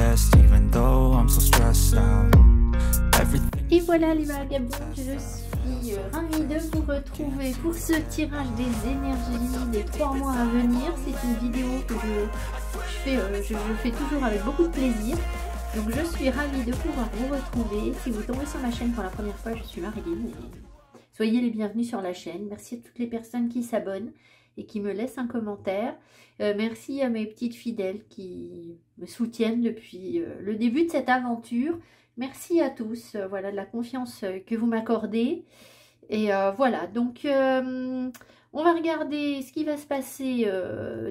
best, even though I'm so stressed out. Everything. Et voilà les vagabonds, je suis ravie de vous retrouver pour ce tirage des énergies des 3 mois à venir. C'est une vidéo que je fais toujours avec beaucoup de plaisir. Donc je suis ravie de pouvoir vous retrouver. Si vous tombez sur ma chaîne pour la première fois, je suis Marilyn. Soyez les bienvenus sur la chaîne. Merci à toutes les personnes qui s'abonnent et qui me laissent un commentaire. Merci à mes petites fidèles qui me soutiennent depuis le début de cette aventure. Merci à tous, voilà, de la confiance que vous m'accordez. Et voilà, donc on va regarder ce qui va se passer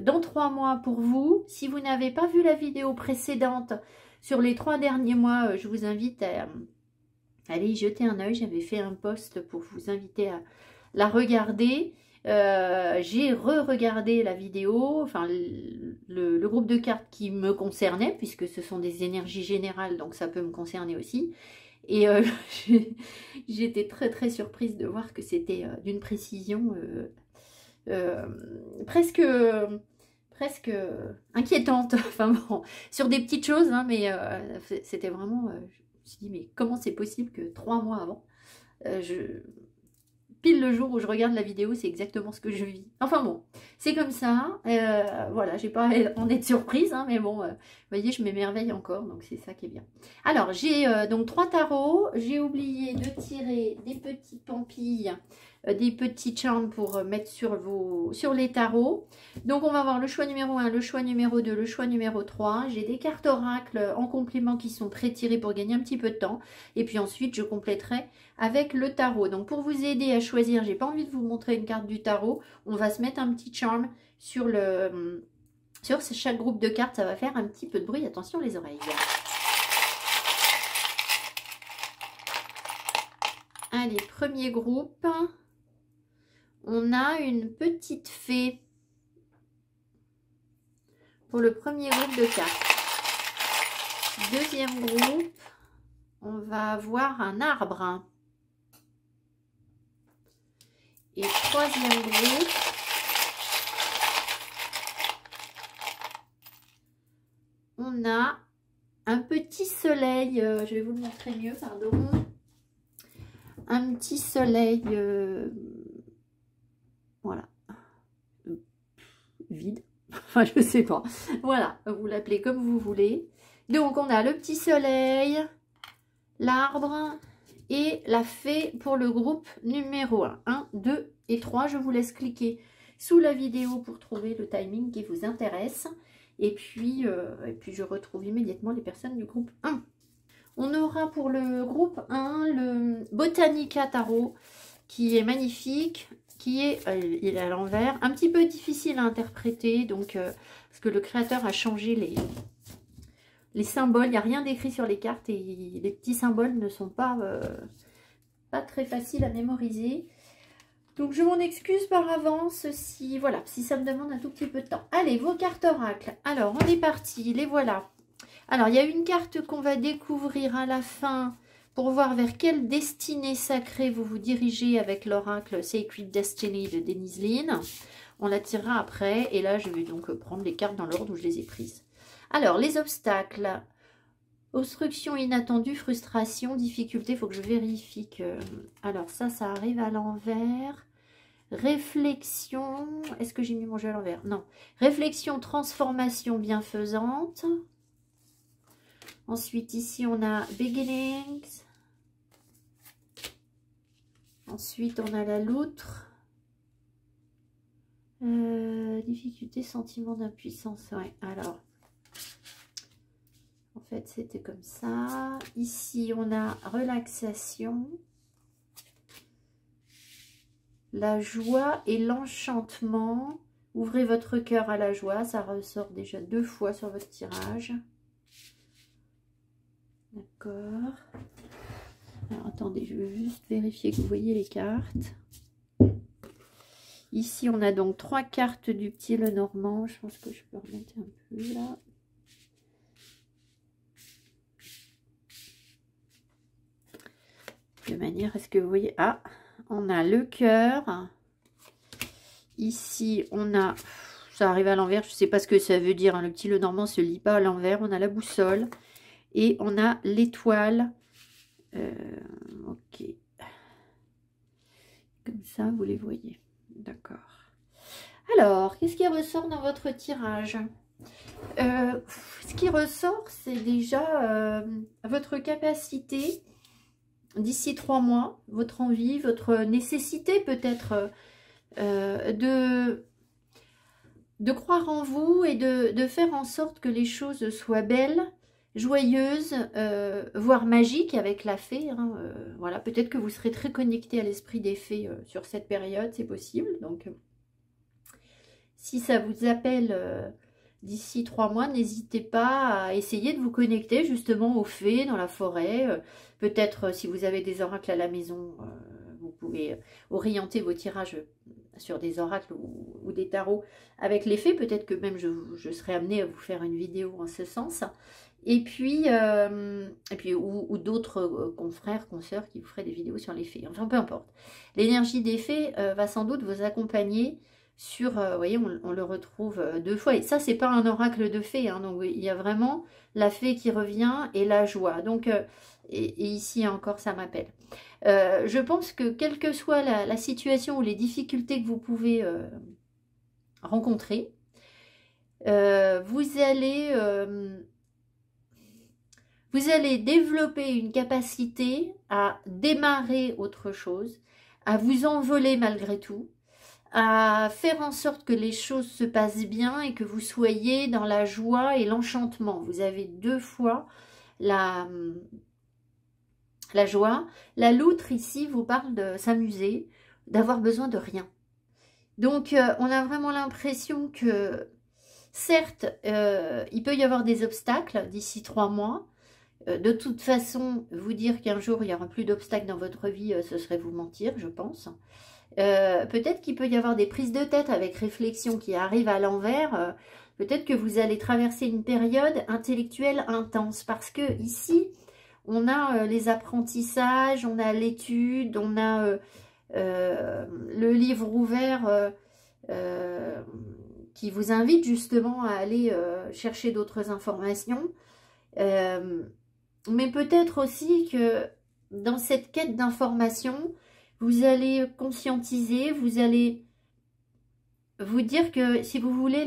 dans 3 mois pour vous. Si vous n'avez pas vu la vidéo précédente sur les 3 derniers mois, je vous invite à aller y jeter un œil. J'avais fait un post pour vous inviter à la regarder. J'ai re-regardé la vidéo, enfin le groupe de cartes qui me concernait, puisque ce sont des énergies générales, donc ça peut me concerner aussi. Et j'étais très surprise de voir que c'était d'une précision presque inquiétante. Enfin bon, sur des petites choses, hein, mais c'était vraiment... je me suis dit, mais comment c'est possible que 3 mois avant, pile le jour où je regarde la vidéo, c'est exactement ce que je vis. Enfin bon, c'est comme ça. Voilà, j'ai pas en être surprise, hein, mais bon, vous voyez, je m'émerveille encore, donc c'est ça qui est bien. Alors, j'ai donc 3 tarots. J'ai oublié de tirer des petites pampilles, des petits charms pour mettre sur les tarots. Donc, on va voir le choix numéro 1, le choix numéro 2, le choix numéro 3. J'ai des cartes oracles en complément qui sont pré-tirées pour gagner un petit peu de temps. Et puis ensuite, je compléterai avec le tarot. Donc, pour vous aider à choisir, j'ai pas envie de vous montrer une carte du tarot. On va se mettre un petit charm sur chaque groupe de cartes. Ça va faire un petit peu de bruit. Attention les oreilles. Allez, premier groupe. On a une petite fée pour le premier groupe de cartes. Deuxième groupe, on va avoir un arbre. Et troisième groupe, on a un petit soleil. Je vais vous le montrer mieux, pardon. Un petit soleil, voilà, vide. Enfin, je sais pas. Voilà, vous l'appelez comme vous voulez. Donc, on a le petit soleil, l'arbre et la fée pour le groupe numéro 1. 1, 2 et 3. Je vous laisse cliquer sous la vidéo pour trouver le timing qui vous intéresse. Et puis je retrouve immédiatement les personnes du groupe 1. On aura pour le groupe 1 le Botanica Tarot qui est magnifique. Il est à l'envers, un petit peu difficile à interpréter, donc parce que le créateur a changé les symboles. Il n'y a rien d'écrit sur les cartes et les petits symboles ne sont pas très faciles à mémoriser. Donc je m'en excuse par avance si ça me demande un tout petit peu de temps. Allez, vos cartes oracles. Alors on est parti, les voilà. Alors il y a une carte qu'on va découvrir à la fin pour voir vers quelle destinée sacrée vous vous dirigez avec l'oracle Sacred Destiny de Denise Linn. On la tirera après et là je vais donc prendre les cartes dans l'ordre où je les ai prises. Alors les obstacles, obstruction inattendue, frustration, difficulté, il faut que je vérifie que... Alors ça arrive à l'envers. Réflexion, est-ce que j'ai mis mon jeu à l'envers? Non. Réflexion, transformation bienfaisante. Ensuite, ici, on a Beginnings. Ensuite, on a la loutre. Difficulté, sentiment d'impuissance. Ouais, alors. En fait, c'était comme ça. Ici, on a relaxation. La joie et l'enchantement. Ouvrez votre cœur à la joie. Ça ressort déjà 2 fois sur votre tirage. D'accord. Alors, attendez, je veux juste vérifier que vous voyez les cartes. Ici, on a donc 3 cartes du petit Lenormand. Je pense que je peux remettre un peu là. De manière à ce que vous voyez... Ah, on a le cœur. Ici, on a... ça arrive à l'envers, je ne sais pas ce que ça veut dire. Hein. Le petit Lenormand ne se lit pas à l'envers. On a la boussole et on a l'étoile. Ok. Comme ça, vous les voyez. D'accord. Alors, qu'est-ce qui ressort dans votre tirage? Ce qui ressort, c'est déjà votre capacité d'ici 3 mois, votre envie, votre nécessité peut-être de croire en vous et de faire en sorte que les choses soient belles, joyeuses, voire magiques avec la fée. Hein, voilà, peut-être que vous serez très connecté à l'esprit des fées sur cette période, c'est possible. Donc, si ça vous appelle d'ici 3 mois, n'hésitez pas à essayer de vous connecter justement aux fées dans la forêt. Peut-être si vous avez des oracles à la maison, vous pouvez orienter vos tirages sur des oracles ou des tarots avec les fées. Peut-être que même je serai amenée à vous faire une vidéo en ce sens. Et puis ou d'autres confrères, consoeurs qui vous feraient des vidéos sur les fées. Enfin, peu importe. L'énergie des fées va sans doute vous accompagner sur, vous voyez, on le retrouve 2 fois. Et ça, c'est pas un oracle de fée. Hein, donc, il y a vraiment la fée qui revient et la joie. Donc, et ici encore, ça m'appelle. Je pense que quelle que soit la situation ou les difficultés que vous pouvez rencontrer, vous allez développer une capacité à démarrer autre chose, à vous envoler malgré tout, à faire en sorte que les choses se passent bien et que vous soyez dans la joie et l'enchantement. Vous avez 2 fois la joie. La loutre ici vous parle de s'amuser, d'avoir besoin de rien. Donc on a vraiment l'impression que certes, il peut y avoir des obstacles d'ici 3 mois. De toute façon, vous dire qu'un jour il n'y aura plus d'obstacles dans votre vie, ce serait vous mentir, je pense. Peut-être qu'il peut y avoir des prises de tête avec réflexion qui arrivent à l'envers. Peut-être que vous allez traverser une période intellectuelle intense. Parce que ici, on a les apprentissages, on a l'étude, on a le livre ouvert qui vous invite justement à aller chercher d'autres informations. Mais peut-être aussi que dans cette quête d'information, vous allez conscientiser, vous allez vous dire que, si vous voulez,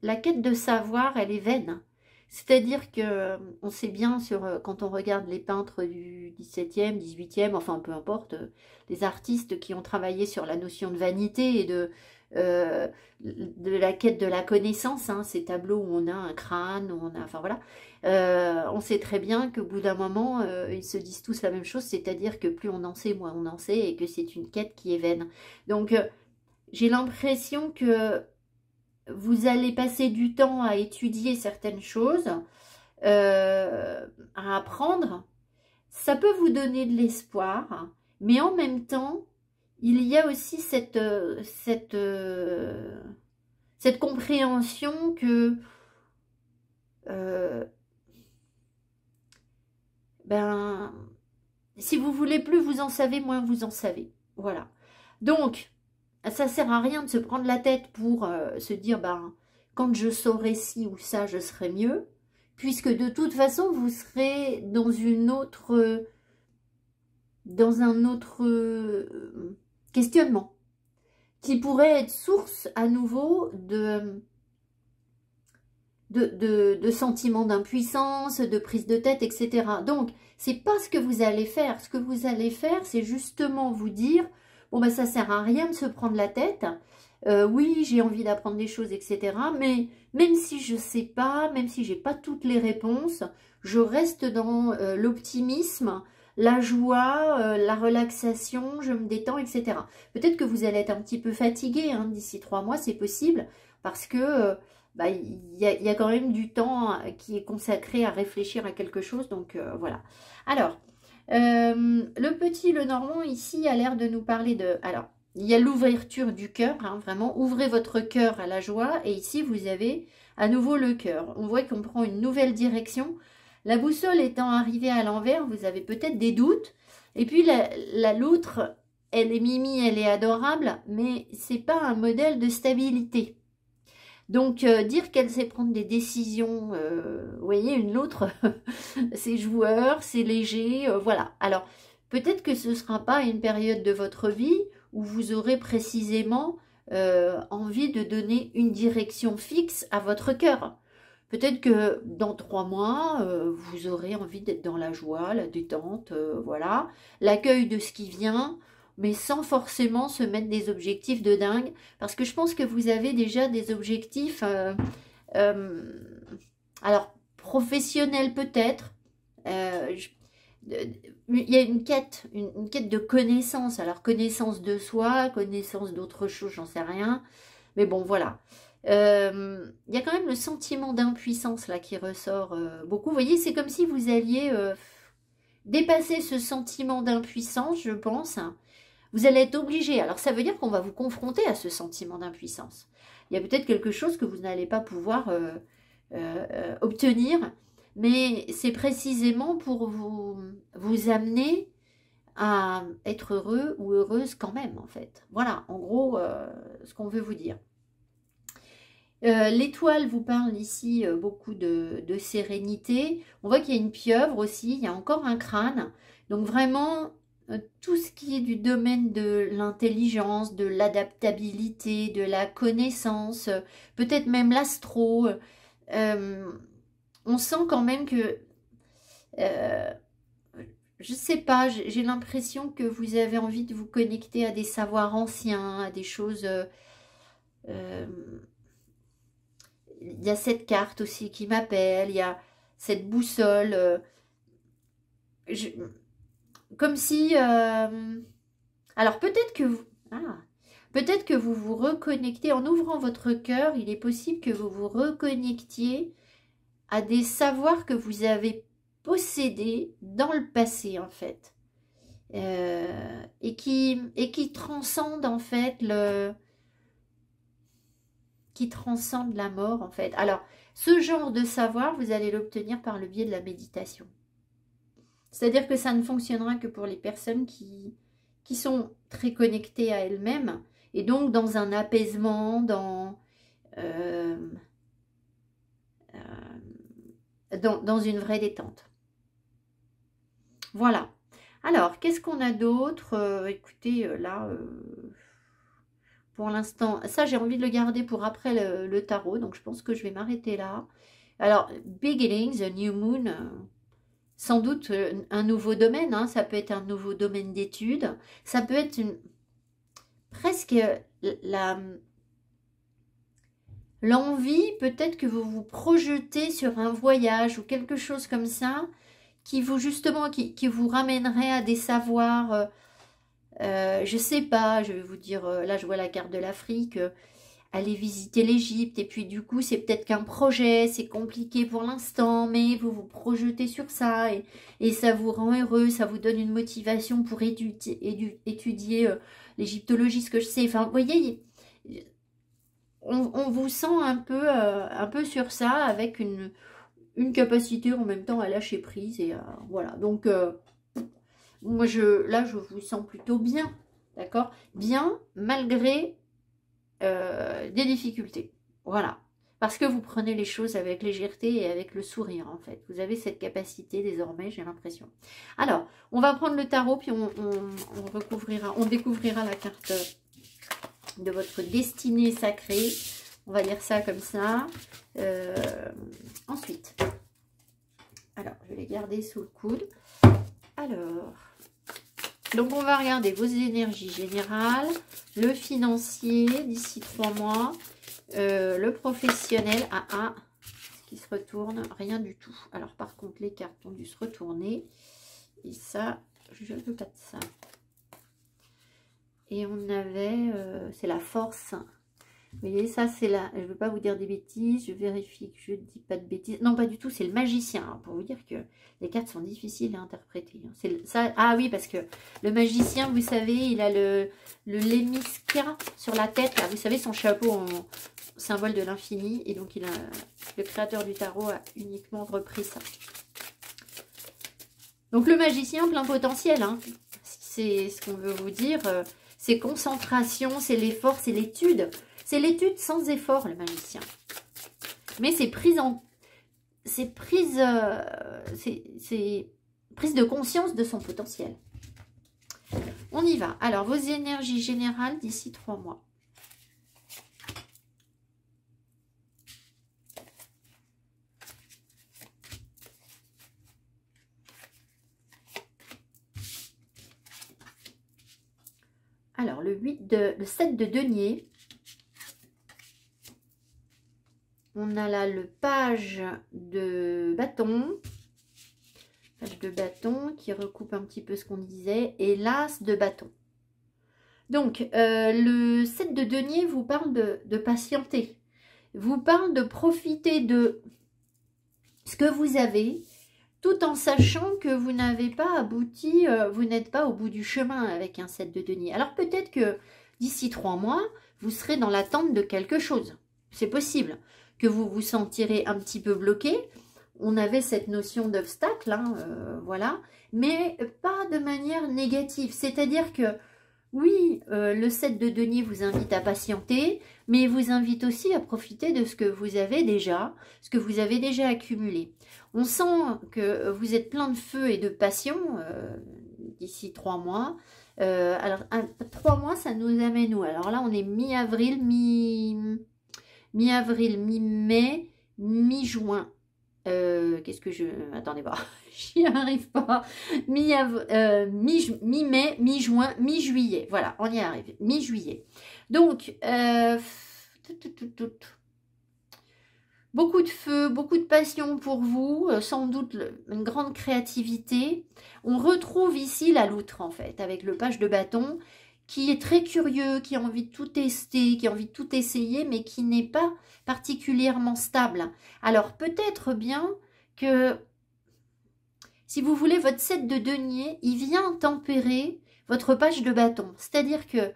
la quête de savoir, elle est vaine. C'est-à-dire que on sait bien, quand on regarde les peintres du 17e, 18e, enfin peu importe, les artistes qui ont travaillé sur la notion de vanité et de la quête de la connaissance, hein, ces tableaux où on a un crâne, où on a, enfin voilà, on sait très bien qu'au bout d'un moment, ils se disent tous la même chose, c'est-à-dire que plus on en sait, moins on en sait, et que c'est une quête qui est vaine. Donc, j'ai l'impression que vous allez passer du temps à étudier certaines choses, à apprendre. Ça peut vous donner de l'espoir, mais en même temps, il y a aussi cette compréhension que si vous voulez plus vous en savez, moins vous en savez. Voilà. Donc, ça sert à rien de se prendre la tête pour se dire, quand je saurai ci ou ça, je serai mieux. Puisque de toute façon, vous serez dans un autre questionnement qui pourrait être source à nouveau de sentiments d'impuissance, de prise de tête, etc. Donc, c'est pas ce que vous allez faire. Ce que vous allez faire, c'est justement vous dire, bon, ça sert à rien de se prendre la tête. Oui, j'ai envie d'apprendre des choses, etc. Mais même si je sais pas, même si j'ai pas toutes les réponses, je reste dans l'optimisme, la joie, la relaxation, je me détends, etc. Peut-être que vous allez être un petit peu fatigué hein, d'ici 3 mois, c'est possible, parce que y a quand même du temps qui est consacré à réfléchir à quelque chose, donc voilà. Alors, le petit Lenormand ici a l'air de nous parler de... Alors, il y a l'ouverture du cœur, hein, vraiment, ouvrez votre cœur à la joie, et ici vous avez à nouveau le cœur. On voit qu'on prend une nouvelle direction. La boussole étant arrivée à l'envers, vous avez peut-être des doutes. Et puis la loutre, elle est mimi, elle est adorable, mais c'est pas un modèle de stabilité. Donc, dire qu'elle sait prendre des décisions, vous voyez, une autre, c'est joueur, c'est léger, voilà. Alors, peut-être que ce ne sera pas une période de votre vie où vous aurez précisément envie de donner une direction fixe à votre cœur. Peut-être que dans 3 mois, vous aurez envie d'être dans la joie, la détente, voilà, l'accueil de ce qui vient, mais sans forcément se mettre des objectifs de dingue, parce que je pense que vous avez déjà des objectifs, alors professionnels peut-être, il y a une quête de connaissance, alors connaissance de soi, connaissance d'autre chose, j'en sais rien, mais bon voilà. Il y a quand même le sentiment d'impuissance là qui ressort beaucoup. Vous voyez, c'est comme si vous alliez dépasser ce sentiment d'impuissance, je pense. Vous allez être obligé. Alors ça veut dire qu'on va vous confronter à ce sentiment d'impuissance. Il y a peut-être quelque chose que vous n'allez pas pouvoir obtenir, mais c'est précisément pour vous amener à être heureux ou heureuse quand même, en fait. Voilà, en gros, ce qu'on veut vous dire. L'étoile vous parle ici beaucoup de sérénité. On voit qu'il y a une pieuvre aussi, il y a encore un crâne. Donc vraiment, tout ce qui est du domaine de l'intelligence, de l'adaptabilité, de la connaissance, peut-être même l'astro. On sent quand même que, je sais pas, j'ai l'impression que vous avez envie de vous connecter à des savoirs anciens, à des choses... il y a cette carte aussi qui m'appelle, il y a cette boussole. Comme si... alors peut-être que vous... peut-être que vous vous reconnectez, en ouvrant votre cœur, il est possible que vous vous reconnectiez à des savoirs que vous avez possédés dans le passé, en fait. Et qui transcendent, en fait, qui transcende la mort, en fait. Alors, ce genre de savoir, vous allez l'obtenir par le biais de la méditation. C'est-à-dire que ça ne fonctionnera que pour les personnes qui sont très connectées à elles-mêmes, et donc dans un apaisement, dans une vraie détente. Voilà. Alors, qu'est-ce qu'on a d'autre? Écoutez, là... pour l'instant, ça j'ai envie de le garder pour après le tarot, donc je pense que je vais m'arrêter là. Alors, Beginnings, a New Moon, sans doute un nouveau domaine, hein, ça peut être un nouveau domaine d'études, ça peut être presque l'envie, peut-être que vous vous projetez sur un voyage ou quelque chose comme ça, qui vous justement, qui vous ramènerait à des savoirs... je sais pas, je vais vous dire, là je vois la carte de l'Afrique, aller visiter l'Égypte, et puis du coup c'est peut-être qu'un projet, c'est compliqué pour l'instant, mais vous vous projetez sur ça, et ça vous rend heureux, ça vous donne une motivation pour étudier l'égyptologie, ce que je sais, enfin vous voyez, on vous sent un peu sur ça, avec une capacité en même temps à lâcher prise, et voilà, donc... moi, là, je vous sens plutôt bien, d'accord? Bien, malgré des difficultés. Voilà. Parce que vous prenez les choses avec légèreté et avec le sourire, en fait. Vous avez cette capacité désormais, j'ai l'impression. Alors, on va prendre le tarot, puis on découvrira la carte de votre destinée sacrée. On va lire ça comme ça. Ensuite, alors, je vais les garder sous le coude. Alors, donc on va regarder vos énergies générales, le financier d'ici 3 mois, le professionnel, ce qui se retourne, rien du tout. Alors par contre, les cartes ont dû se retourner, et ça, je ne veux pas de ça. Et on avait, c'est la force. Vous voyez, ça c'est là, je ne veux pas vous dire des bêtises, je vérifie que je ne dis pas de bêtises. Non, pas du tout, c'est le magicien, hein, pour vous dire que les cartes sont difficiles à interpréter. Ça, ah oui, parce que le magicien, vous savez, il a le lémisca sur la tête, là, vous savez, son chapeau en symbole de l'infini, et donc le créateur du tarot a uniquement repris ça. Donc le magicien plein potentiel, hein, c'est ce qu'on veut vous dire, c'est concentration, c'est l'effort, c'est l'étude. C'est l'étude sans effort, le magicien. Mais c'est prise de conscience de son potentiel. On y va. Alors, vos énergies générales d'ici 3 mois. Alors, le 7 de denier. On a là le page de bâton. Page de bâton qui recoupe un petit peu ce qu'on disait. Et l'as de bâton. Donc, le 7 de denier vous parle de patienter. Vous parle de profiter de ce que vous avez, tout en sachant que vous n'avez pas abouti, vous n'êtes pas au bout du chemin avec un 7 de denier. Alors peut-être que d'ici 3 mois, vous serez dans l'attente de quelque chose. C'est possible que vous vous sentirez un petit peu bloqué. On avait cette notion d'obstacle, hein, voilà, mais pas de manière négative. C'est-à-dire que oui, le 7 de denier vous invite à patienter, mais il vous invite aussi à profiter de ce que vous avez déjà, accumulé. On sent que vous êtes plein de feu et de passion d'ici 3 mois. Alors, 3 mois, ça nous amène où? Alors là, on est mi-avril, mi-avril, mi-mai, mi-juin. Qu'est-ce que je... Attendez, bah, j'y arrive pas. Mi-mai, mi-juin, mi-juillet. Voilà, on y arrive. Mi-juillet. Donc, beaucoup de feu, beaucoup de passion pour vous, sans doute une grande créativité. On retrouve ici la loutre, en fait, avec le page de bâton, qui est très curieux, qui a envie de tout tester, qui a envie de tout essayer, mais qui n'est pas particulièrement stable. Alors, peut-être bien que, si vous voulez, votre 7 de denier, il vient tempérer votre page de bâton. C'est-à-dire que,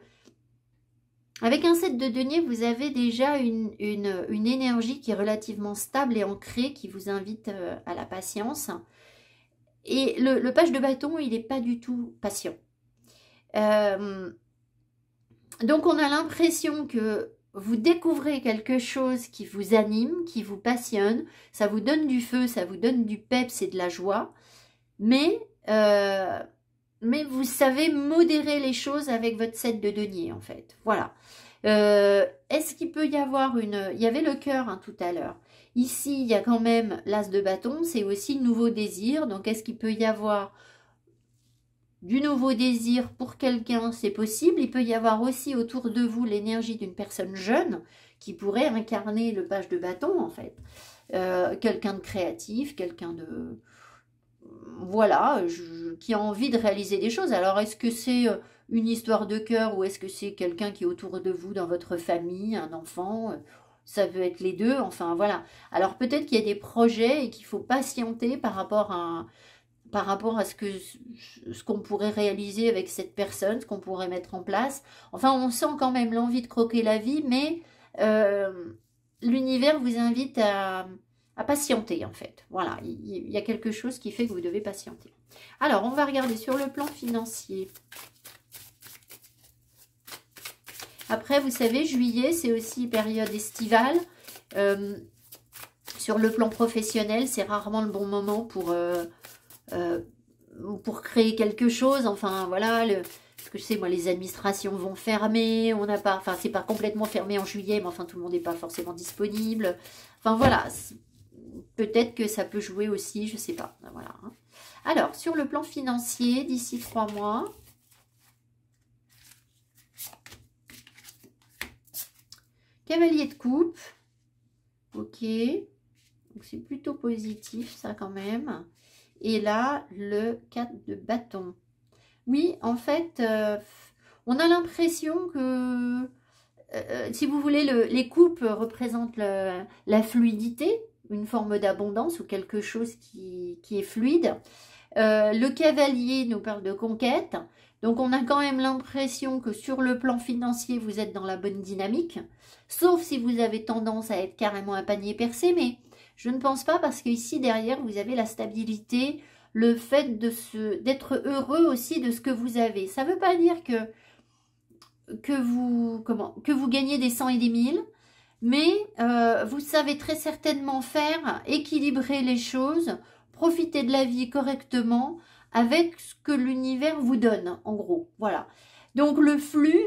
avec un 7 de denier, vous avez déjà une énergie qui est relativement stable et ancrée, qui vous invite à la patience. Et le page de bâton, il n'est pas du tout patient. Donc, on a l'impression que vous découvrez quelque chose qui vous anime, qui vous passionne. Ça vous donne du feu, ça vous donne du peps et de la joie. Mais vous savez modérer les choses avec votre 7 de denier, en fait. Voilà. Est-ce qu'il peut y avoir une... Il y avait le cœur hein, tout à l'heure. Ici, il y a quand même l'as de bâton. C'est aussi nouveau désir. Donc, est-ce qu'il peut y avoir du nouveau désir pour quelqu'un? C'est possible. Il peut y avoir aussi autour de vous l'énergie d'une personne jeune qui pourrait incarner le page de bâton, en fait. Quelqu'un de créatif, quelqu'un de... Voilà, qui a envie de réaliser des choses. Alors, est-ce que c'est une histoire de cœur ou est-ce que c'est quelqu'un qui est autour de vous, dans votre famille, un enfant? Ça peut être les deux, enfin, voilà. Alors, peut-être qu'il y a des projets et qu'il faut patienter par rapport à ce qu'on pourrait réaliser avec cette personne, ce qu'on pourrait mettre en place. Enfin, on sent quand même l'envie de croquer la vie, mais l'univers vous invite à patienter, en fait. Voilà, il y a quelque chose qui fait que vous devez patienter. Alors, on va regarder sur le plan financier. Après, vous savez, juillet, c'est aussi période estivale. Sur le plan professionnel, c'est rarement le bon moment pour créer quelque chose. Enfin, voilà, ce que je sais, moi, les administrations vont fermer. On n'a pas, enfin, c'est pas complètement fermé en juillet, mais enfin, tout le monde n'est pas forcément disponible. Enfin, voilà, peut-être que ça peut jouer aussi, je sais pas. Voilà. Alors, sur le plan financier, d'ici 3 mois... Cavalier de coupe, ok, donc c'est plutôt positif ça quand même. Et là, le 4 de bâton. Oui, en fait, on a l'impression que, si vous voulez, les coupes représentent la fluidité, une forme d'abondance ou quelque chose qui est fluide. Le cavalier nous parle de conquête. Donc, on a quand même l'impression que sur le plan financier, vous êtes dans la bonne dynamique. Sauf si vous avez tendance à être carrément un panier percé. Mais je ne pense pas parce qu'ici, derrière, vous avez la stabilité, le fait d'être heureux aussi de ce que vous avez. Ça ne veut pas dire que que vous gagnez des 100 et des 1000, mais vous savez très certainement faire, équilibrer les choses, profiter de la vie correctement avec ce que l'univers vous donne, en gros. Voilà. Donc le flux,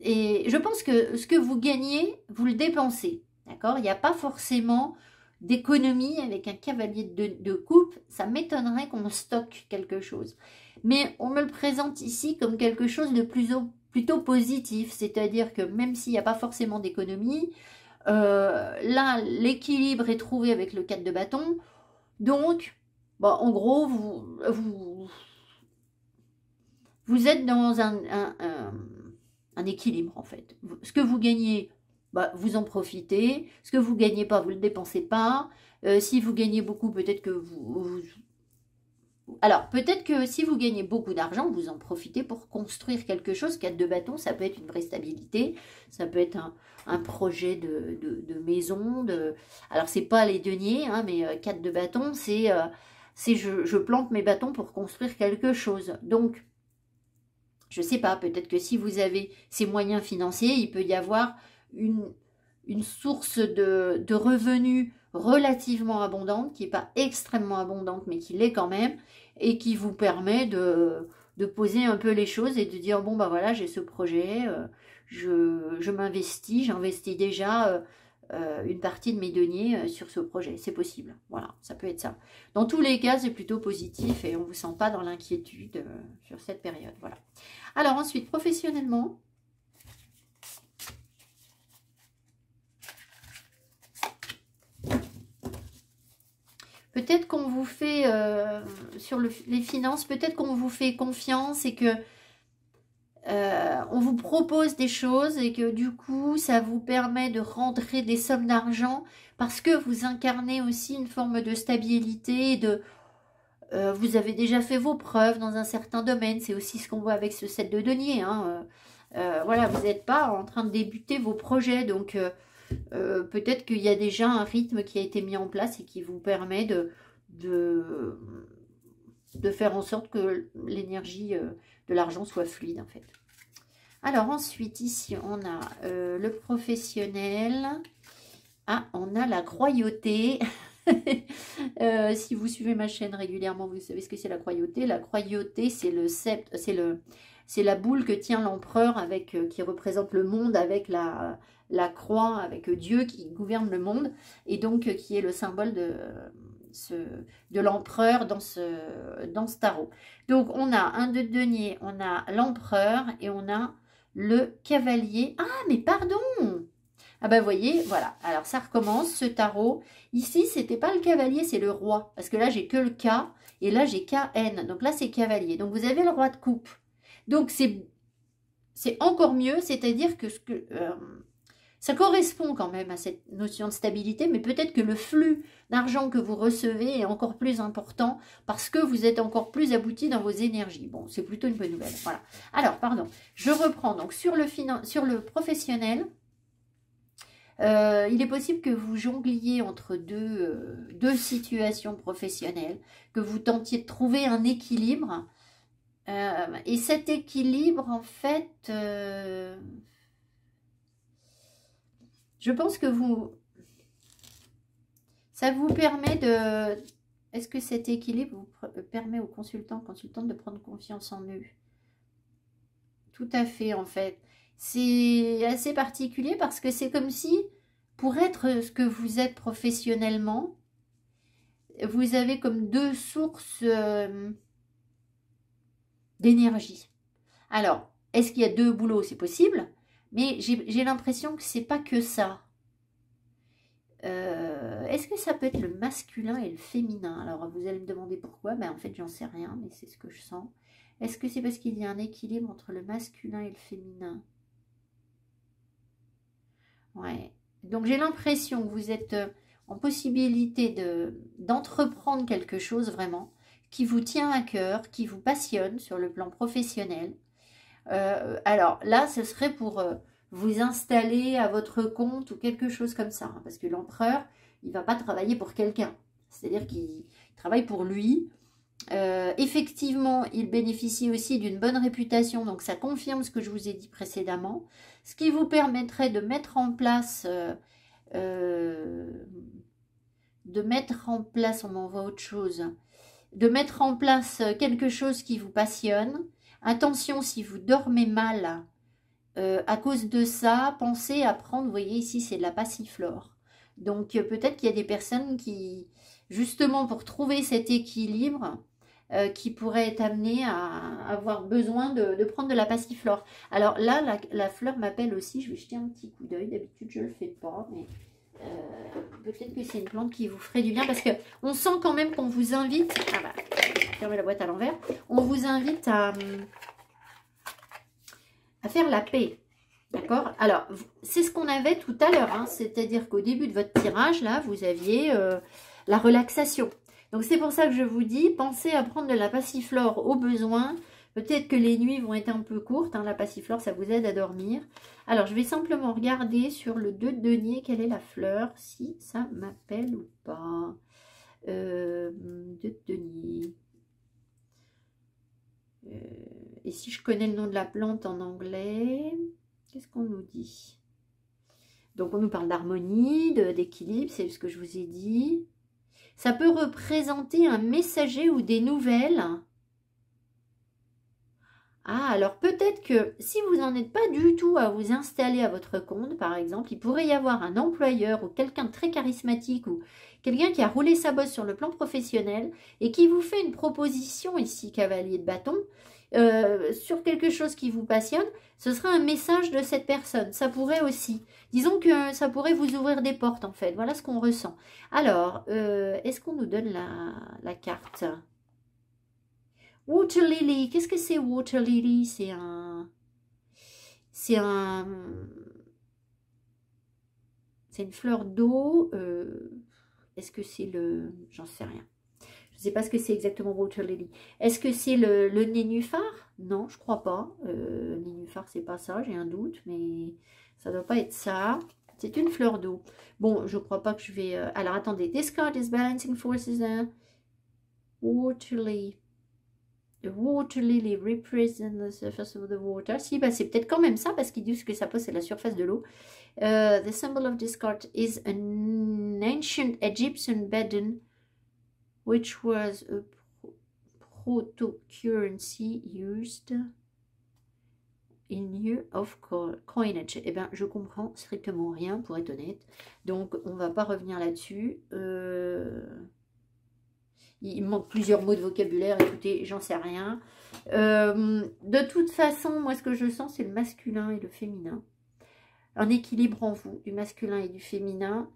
et je pense que ce que vous gagnez, vous le dépensez. D'accord? Il n'y a pas forcément d'économie avec un cavalier de coupe. Ça m'étonnerait qu'on stocke quelque chose. Mais on me le présente ici comme quelque chose de plutôt positif. C'est-à-dire que même s'il n'y a pas forcément d'économie, là, l'équilibre est trouvé avec le 4 de bâton. Donc, bon, en gros, vous êtes dans un équilibre, en fait. Ce que vous gagnez, bah, vous en profitez. Ce que vous ne gagnez pas, vous ne le dépensez pas. Si vous gagnez beaucoup, peut-être que alors, peut-être que si vous gagnez beaucoup d'argent, vous en profitez pour construire quelque chose. 4 de bâton, ça peut être une vraie stabilité. Ça peut être un projet de maison. Alors, c'est pas les deniers, hein, mais 4 de bâton, c'est je plante mes bâtons pour construire quelque chose. Donc, je sais pas, peut-être que si vous avez ces moyens financiers, il peut y avoir une source de revenus relativement abondante, qui n'est pas extrêmement abondante, mais qui l'est quand même, et qui vous permet de poser un peu les choses et de dire, bon, bah voilà, j'ai ce projet, je m'investis, j'investis déjà une partie de mes deniers sur ce projet. C'est possible. Voilà, ça peut être ça. Dans tous les cas, c'est plutôt positif et on ne vous sent pas dans l'inquiétude sur cette période. Voilà. Alors ensuite, professionnellement, peut-être qu'on vous fait, sur les finances, peut-être qu'on vous fait confiance et que on vous propose des choses et que du coup, ça vous permet de rentrer des sommes d'argent parce que vous incarnez aussi une forme de stabilité, vous avez déjà fait vos preuves dans un certain domaine. C'est aussi ce qu'on voit avec ce 7 de denier. Hein. Voilà, vous n'êtes pas en train de débuter vos projets, donc peut-être qu'il y a déjà un rythme qui a été mis en place et qui vous permet de faire en sorte que l'énergie de l'argent soit fluide en fait. Alors ensuite, ici, on a le professionnel. Ah, on a la croyauté. Si vous suivez ma chaîne régulièrement, vous savez ce que c'est la croyauté. La croyauté, c'est le sceptre, c'est la boule que tient l'empereur avec qui représente le monde avec la croix, avec Dieu qui gouverne le monde et donc qui est le symbole de l'empereur dans ce tarot. Donc on a un de denier, on a l'empereur et on a le cavalier. Ah mais pardon! Ah ben, vous voyez, voilà. Alors, ça recommence, ce tarot. Ici, c'était pas le cavalier, c'est le roi. Parce que là, j'ai que le K. Et là, j'ai KN. Donc là, c'est cavalier. Donc, vous avez le roi de coupe. Donc, c'est encore mieux. C'est-à-dire que, ça correspond quand même à cette notion de stabilité. Mais peut-être que le flux d'argent que vous recevez est encore plus important. Parce que vous êtes encore plus abouti dans vos énergies. Bon, c'est plutôt une bonne nouvelle. Voilà. Alors, pardon. Je reprends. Donc, sur le professionnel... il est possible que vous jongliez entre deux situations professionnelles, que vous tentiez de trouver un équilibre. Et cet équilibre, en fait, je pense que ça vous permet de... Est-ce que cet équilibre vous permet aux consultantes de prendre confiance en eux? Tout à fait, en fait. C'est assez particulier parce que c'est comme si, pour être ce que vous êtes professionnellement, vous avez comme deux sources d'énergie. Alors, est-ce qu'il y a deux boulots? C'est possible, mais j'ai l'impression que c'est pas que ça. Est-ce que ça peut être le masculin et le féminin? Alors, vous allez me demander pourquoi. Ben, en fait, j'en sais rien, mais c'est ce que je sens. Est-ce que c'est parce qu'il y a un équilibre entre le masculin et le féminin? Ouais. Donc, j'ai l'impression que vous êtes en possibilité d'entreprendre quelque chose vraiment qui vous tient à cœur, qui vous passionne sur le plan professionnel. Alors là, ce serait pour vous installer à votre compte ou quelque chose comme ça. Hein, parce que l'empereur, il ne va pas travailler pour quelqu'un. C'est-à-dire qu'il travaille pour lui. Effectivement, il bénéficie aussi d'une bonne réputation, donc ça confirme ce que je vous ai dit précédemment, ce qui vous permettrait de mettre en place, on m'envoie autre chose, de mettre en place quelque chose qui vous passionne. Attention, si vous dormez mal, à cause de ça, pensez à prendre, vous voyez ici c'est de la passiflore. Donc peut-être qu'il y a des personnes qui, justement pour trouver cet équilibre, qui pourraient être amenées à avoir besoin de prendre de la passiflore. Alors là, la fleur m'appelle aussi, je vais jeter un petit coup d'œil, d'habitude je ne le fais pas, mais peut-être que c'est une plante qui vous ferait du bien, parce que on sent quand même qu'on vous invite, ah bah, fermez la boîte à l'envers, on vous invite à faire la paix. D'accord? Alors, c'est ce qu'on avait tout à l'heure, hein, c'est-à-dire qu'au début de votre tirage, là, vous aviez la relaxation. Donc, c'est pour ça que je vous dis, pensez à prendre de la passiflore au besoin. Peut-être que les nuits vont être un peu courtes, hein, la passiflore, ça vous aide à dormir. Alors, je vais simplement regarder sur le 2 de denier, quelle est la fleur, si ça m'appelle ou pas. 2 de denier. Et si je connais le nom de la plante en anglais, qu'est-ce qu'on nous dit? Donc, on nous parle d'harmonie, d'équilibre, c'est ce que je vous ai dit. Ça peut représenter un messager ou des nouvelles. Ah, alors peut-être que si vous n'en êtes pas du tout à vous installer à votre compte, par exemple, il pourrait y avoir un employeur ou quelqu'un de très charismatique ou quelqu'un qui a roulé sa bosse sur le plan professionnel et qui vous fait une proposition ici, cavalier de bâton, sur quelque chose qui vous passionne. Ce sera un message de cette personne. Ça pourrait aussi. Disons que ça pourrait vous ouvrir des portes, en fait. Voilà ce qu'on ressent. Alors, est-ce qu'on nous donne la carte ? Water Lily. Qu'est-ce que c'est Water Lily? C'est une fleur d'eau. Est-ce que c'est le... J'en sais rien. Je ne sais pas ce que c'est exactement Water Lily. Est-ce que c'est le nénuphar? Non, je crois pas. Nénuphar, c'est pas ça, j'ai un doute, mais ça doit pas être ça. C'est une fleur d'eau. Bon, je crois pas que je vais... Alors, attendez. This card is balancing forces. Water Lily. The water lily represents the surface of the water. Si, bah, c'est peut-être quand même ça, parce qu'ils disent que ça pose c'est la surface de l'eau. The symbol of this card is an ancient Egyptian bedon, which was a proto-currency used in lieu of coinage. Eh bien, je comprends strictement rien, pour être honnête. Donc, on va pas revenir là-dessus. Il manque plusieurs mots de vocabulaire, écoutez, j'en sais rien. De toute façon, moi, ce que je sens, c'est le masculin et le féminin. Un équilibre en vous, du masculin et du féminin.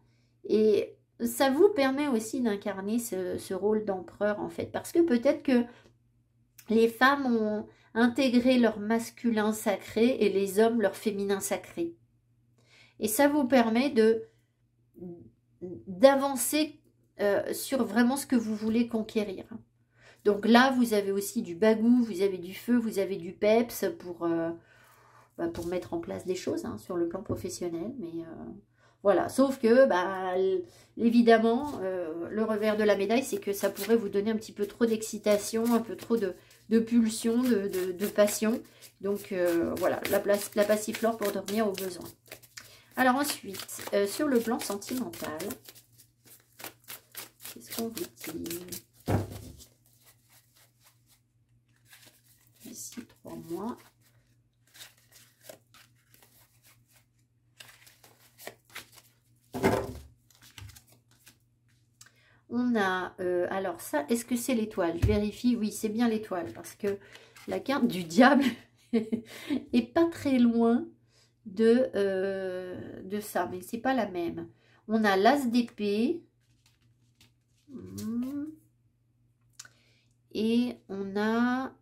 Et ça vous permet aussi d'incarner ce rôle d'empereur, en fait. Parce que peut-être que les femmes ont intégré leur masculin sacré et les hommes leur féminin sacré. Et ça vous permet d'avancer sur vraiment ce que vous voulez conquérir. Donc là, vous avez aussi du bagou, vous avez du feu, vous avez du peps pour mettre en place des choses hein, sur le plan professionnel. Mais voilà, sauf que, évidemment, le revers de la médaille, c'est que ça pourrait vous donner un petit peu trop d'excitation, un peu trop de pulsion, de passion. Donc voilà, la passiflore pour dormir au besoin. Alors ensuite, sur le plan sentimental, qu'est-ce qu'on vous dit? Ici, 3 mois. On a, alors ça, est-ce que c'est l'étoile? Je vérifie, oui, c'est bien l'étoile, parce que la carte du diable est pas très loin de ça, mais c'est pas la même. On a l'as d'épée. Et on a,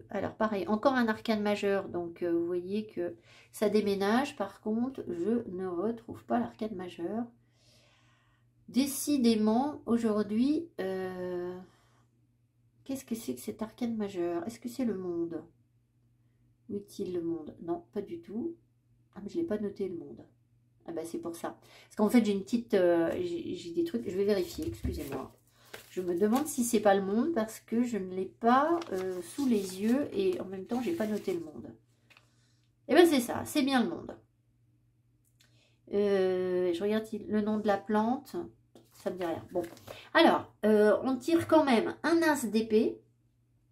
alors pareil, encore un arcane majeur, donc vous voyez que ça déménage. Par contre, je ne retrouve pas l'arcane majeur. Décidément, aujourd'hui, qu'est-ce que c'est que cet arcane majeur? Est-ce que c'est le monde? Où est-il le monde? Non, pas du tout. Ah, mais je ne l'ai pas noté le monde. Ah bah c'est pour ça. Parce qu'en fait, j'ai une petite... j'ai des trucs... Je vais vérifier, excusez-moi. Je me demande si c'est pas le monde parce que je ne l'ai pas sous les yeux et en même temps, j'ai pas noté le monde. Et bien, c'est ça, c'est bien le monde. Je regarde le nom de la plante, ça me dit rien. Bon, alors, on tire quand même un as d'épée,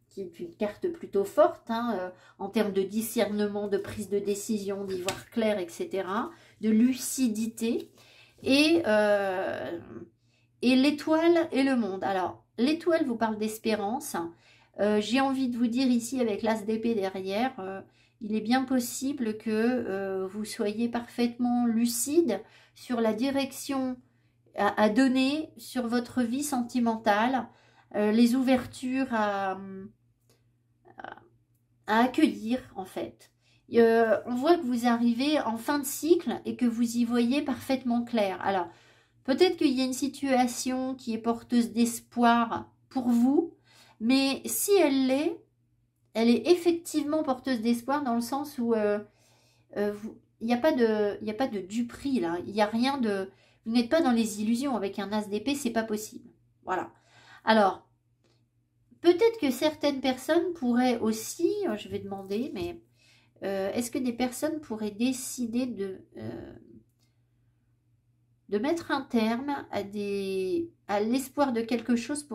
qui est une carte plutôt forte, hein, en termes de discernement, de prise de décision, d'y voir clair, etc., de lucidité, et l'étoile et le monde. Alors, l'étoile vous parle d'espérance. J'ai envie de vous dire ici, avec l'as d'épée derrière, il est bien possible que vous soyez parfaitement lucide sur la direction à donner sur votre vie sentimentale, les ouvertures à accueillir, en fait. On voit que vous arrivez en fin de cycle et que vous y voyez parfaitement clair. Alors, peut-être qu'il y a une situation qui est porteuse d'espoir pour vous, mais si elle l'est, elle est effectivement porteuse d'espoir dans le sens où il n'y a pas de duperie là, il n'y a rien de... Vous n'êtes pas dans les illusions avec un as d'épée, c'est pas possible. Voilà. Alors, peut-être que certaines personnes pourraient aussi, je vais demander, mais est-ce que des personnes pourraient décider de mettre un terme à l'espoir de quelque chose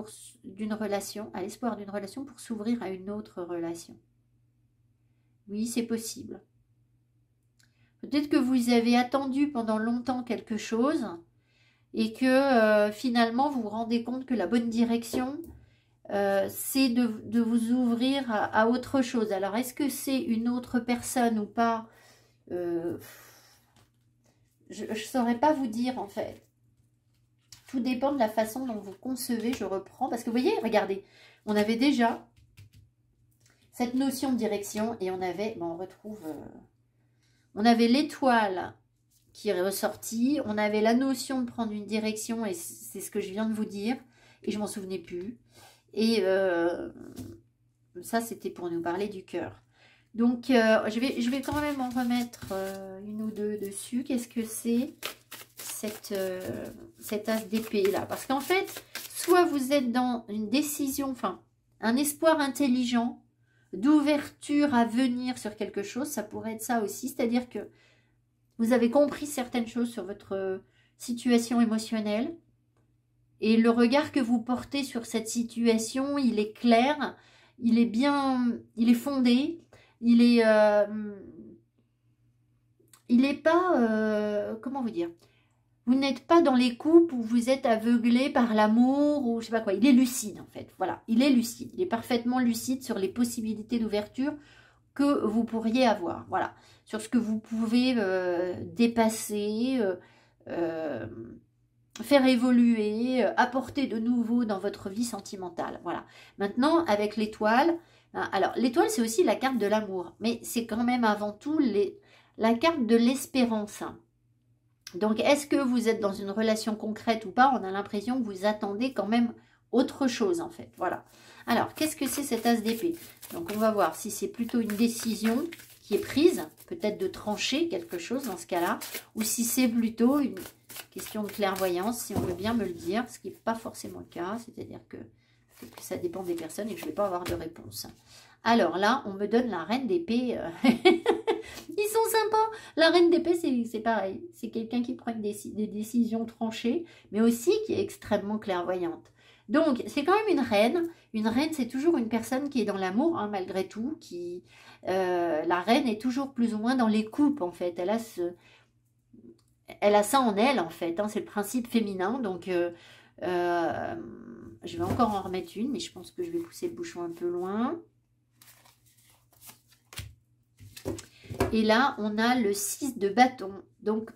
d'une relation, à l'espoir d'une relation pour s'ouvrir à une autre relation? Oui, c'est possible. Peut-être que vous avez attendu pendant longtemps quelque chose et que finalement vous vous rendez compte que la bonne direction, c'est de vous ouvrir à autre chose. Alors, est-ce que c'est une autre personne ou pas? Je ne saurais pas vous dire en fait. Tout dépend de la façon dont vous concevez. Je reprends parce que vous voyez, regardez, on avait déjà cette notion de direction et on avait, on retrouve, on avait l'étoile qui est ressortie, on avait la notion de prendre une direction et c'est ce que je viens de vous dire et je m'en souvenais plus. Et ça, c'était pour nous parler du cœur. Donc, je vais quand même en remettre une ou deux dessus. Qu'est-ce que c'est cet as d'épée là? Parce qu'en fait, soit vous êtes dans une décision, enfin, un espoir intelligent d'ouverture à venir sur quelque chose, ça pourrait être ça aussi. C'est-à-dire que vous avez compris certaines choses sur votre situation émotionnelle et le regard que vous portez sur cette situation, il est clair, il est bien, il est fondé. Il est pas, comment vous dire, vous n'êtes pas dans les couples où vous êtes aveuglé par l'amour ou je sais pas quoi. Il est lucide en fait, voilà, il est lucide, il est parfaitement lucide sur les possibilités d'ouverture que vous pourriez avoir, voilà, sur ce que vous pouvez dépasser, faire évoluer, apporter de nouveau dans votre vie sentimentale, voilà. Maintenant, avec l'étoile... Alors, l'étoile, c'est aussi la carte de l'amour, mais c'est quand même avant tout la carte de l'espérance. Donc, est-ce que vous êtes dans une relation concrète ou pas? On a l'impression que vous attendez quand même autre chose, en fait. Voilà. Alors, qu'est-ce que c'est cet as d'épée? Donc, on va voir si c'est plutôt une décision qui est prise, peut-être de trancher quelque chose dans ce cas-là, ou si c'est plutôt une question de clairvoyance, si on veut bien me le dire, ce qui n'est pas forcément le cas, c'est-à-dire que ça dépend des personnes et que je ne vais pas avoir de réponse. Alors là, on me donne la reine d'épée. Ils sont sympas. La reine d'épée, c'est pareil. C'est quelqu'un qui prend des décisions tranchées, mais aussi qui est extrêmement clairvoyante. Donc, c'est quand même une reine. Une reine, c'est toujours une personne qui est dans l'amour, hein, malgré tout. La reine est toujours plus ou moins dans les coupes, en fait. Elle a ça en elle, en fait. Hein, c'est le principe féminin. Donc... je vais encore en remettre une, mais je pense que je vais pousser le bouchon un peu loin. Et là, on a le 6 de bâton. Donc,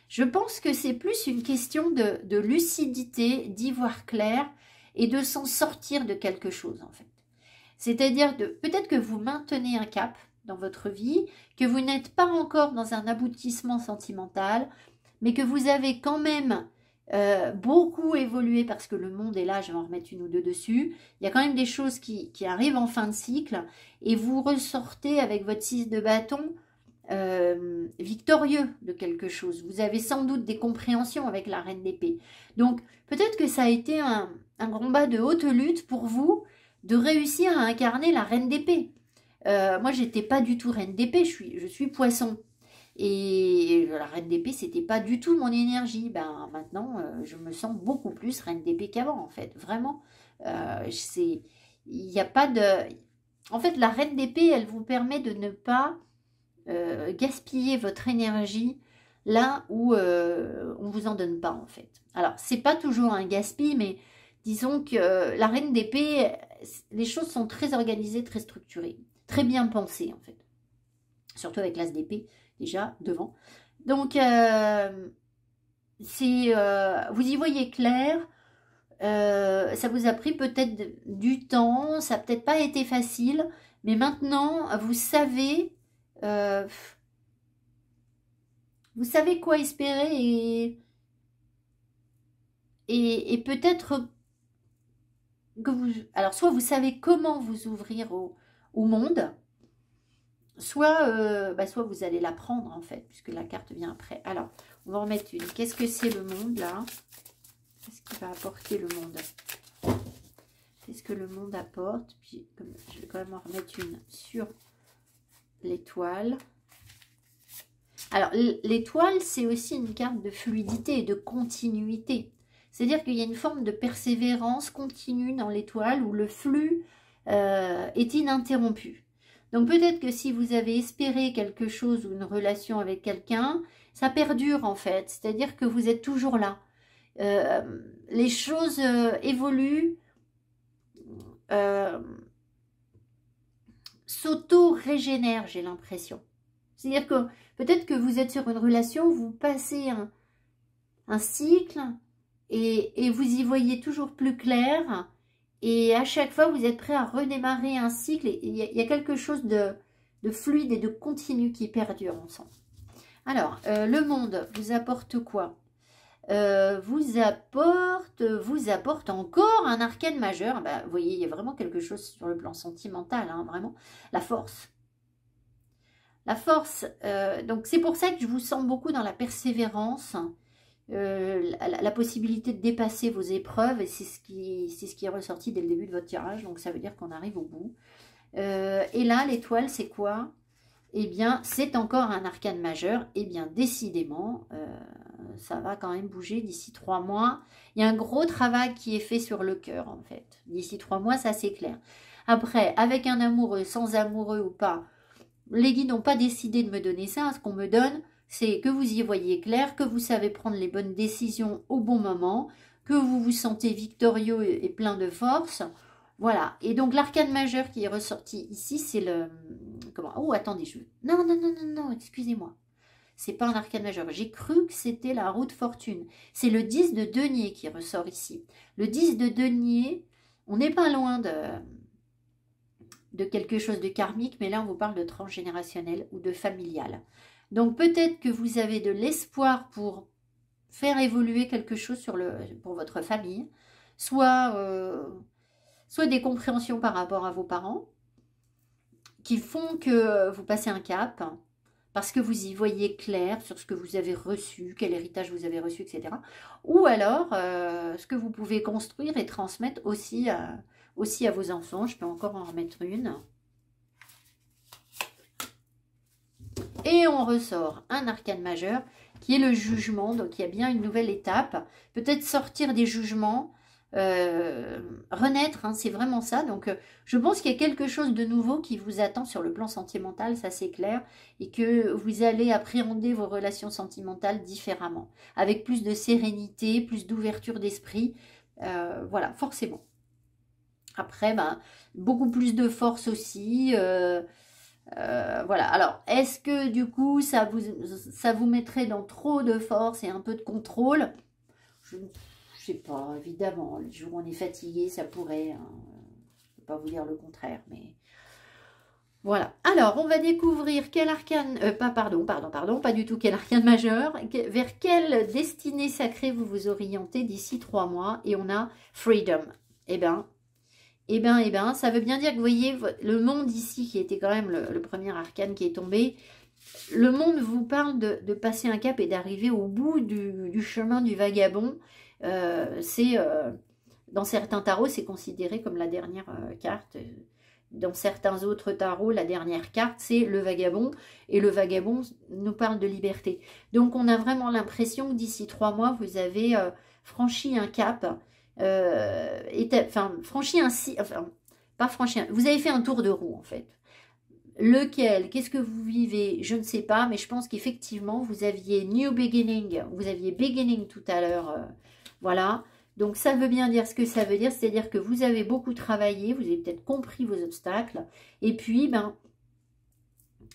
je pense que c'est plus une question de lucidité, d'y voir clair et de s'en sortir de quelque chose, en fait. C'est-à-dire, peut-être que vous maintenez un cap dans votre vie, que vous n'êtes pas encore dans un aboutissement sentimental, mais que vous avez quand même... beaucoup évolué parce que le monde est là, je vais en remettre une ou deux dessus. Il y a quand même des choses qui arrivent en fin de cycle et vous ressortez avec votre 6 de bâton victorieux de quelque chose. Vous avez sans doute des compréhensions avec la reine d'épée. Donc, peut-être que ça a été un combat de haute lutte pour vous de réussir à incarner la reine d'épée. Moi, j'étais pas du tout reine d'épée, je suis poisson. Et la reine d'épée, c'était pas du tout mon énergie. Ben, maintenant, je me sens beaucoup plus reine d'épée qu'avant, en fait. Vraiment, il n'y a pas de... En fait, la reine d'épée, elle vous permet de ne pas gaspiller votre énergie là où on vous en donne pas, en fait. Alors, c'est pas toujours un gaspille, mais disons que la reine d'épée, les choses sont très organisées, très structurées, très bien pensées, en fait. Surtout avec l'as d'épée, déjà, devant. Donc, vous y voyez clair. Ça vous a pris peut-être du temps, ça n'a peut-être pas été facile, mais maintenant, vous savez quoi espérer et peut-être que vous... Alors, soit vous savez comment vous ouvrir au monde, soit vous allez l'apprendre, en fait, puisque la carte vient après. Alors, on va en mettre une. Qu'est-ce que c'est le monde, là? Qu'est-ce qui va apporter le monde? Qu'est-ce que le monde apporte? Puis, je vais quand même en remettre une sur l'étoile. Alors, l'étoile, c'est aussi une carte de fluidité et de continuité. C'est-à-dire qu'il y a une forme de persévérance continue dans l'étoile où le flux est ininterrompu. Donc, peut-être que si vous avez espéré quelque chose ou une relation avec quelqu'un, ça perdure en fait. C'est-à-dire que vous êtes toujours là. Les choses évoluent, s'auto-régénèrent, j'ai l'impression. C'est-à-dire que peut-être que vous êtes sur une relation, vous passez un cycle et vous y voyez toujours plus clair. Et à chaque fois, vous êtes prêt à redémarrer un cycle. Il y a quelque chose de fluide et de continu qui perdure ensemble. Alors, le monde vous apporte quoi? Vous apporte encore un arcane majeur. Ben, vous voyez, il y a vraiment quelque chose sur le plan sentimental, hein, vraiment. La force. La force, donc c'est pour ça que je vous sens beaucoup dans la persévérance, la possibilité de dépasser vos épreuves, et c'est ce qui est ressorti dès le début de votre tirage, donc ça veut dire qu'on arrive au bout. Et là, l'étoile, c'est quoi? Eh bien, c'est encore un arcane majeur. Eh bien, décidément, ça va quand même bouger d'ici 3 mois. Il y a un gros travail qui est fait sur le cœur, en fait. D'ici 3 mois, ça c'est clair. Après, avec un amoureux, sans amoureux ou pas, les guides n'ont pas décidé de me donner ça. Ce qu'on me donne, c'est que vous y voyez clair, que vous savez prendre les bonnes décisions au bon moment, que vous vous sentez victorieux et plein de force. Voilà. Et donc, l'arcane majeur qui est ressorti ici, c'est le... Comment? Oh, attendez, non, excusez-moi. C'est pas un arcane majeur. J'ai cru que c'était la roue de fortune. C'est le 10 de denier qui ressort ici. Le 10 de denier, on n'est pas loin de quelque chose de karmique, mais là, on vous parle de transgénérationnel ou de familial. Donc, peut-être que vous avez de l'espoir pour faire évoluer quelque chose pour votre famille, soit des compréhensions par rapport à vos parents, qui font que vous passez un cap, parce que vous y voyez clair sur ce que vous avez reçu, quel héritage vous avez reçu, etc. Ou alors, ce que vous pouvez construire et transmettre aussi à vos enfants. Je peux encore en remettre une. Et on ressort un arcane majeur, qui est le jugement. Donc, il y a bien une nouvelle étape. Peut-être sortir des jugements, renaître, hein, c'est vraiment ça. Donc, je pense qu'il y a quelque chose de nouveau qui vous attend sur le plan sentimental, ça c'est clair, et que vous allez appréhender vos relations sentimentales différemment, avec plus de sérénité, plus d'ouverture d'esprit, voilà, forcément. Après, ben, beaucoup plus de force aussi, voilà. Alors, est-ce que du coup, ça vous mettrait dans trop de force et un peu de contrôle? Je ne sais pas, évidemment. Le jour où on est fatigué, ça pourrait. Hein, je ne peux pas vous dire le contraire, mais voilà. Alors, on va découvrir quel arcane... pas du tout quel arcane majeur. Vers quelle destinée sacrée vous vous orientez d'ici 3 mois. Et on a Freedom. Eh ben, ça veut bien dire que vous voyez le monde ici, qui était quand même le premier arcane qui est tombé, le monde vous parle de passer un cap et d'arriver au bout du chemin du vagabond. Dans certains tarots, c'est considéré comme la dernière carte. Dans certains autres tarots, la dernière carte, c'est le vagabond. Et le vagabond nous parle de liberté. Donc, on a vraiment l'impression que d'ici 3 mois, vous avez franchi un cap. Vous avez fait un tour de roue, en fait. Lequel, qu'est-ce que vous vivez, je ne sais pas, mais je pense qu'effectivement, vous aviez New Beginning, vous aviez Beginning tout à l'heure, voilà. Donc, ça veut bien dire ce que ça veut dire, c'est-à-dire que vous avez beaucoup travaillé, vous avez peut-être compris vos obstacles, et puis, ben,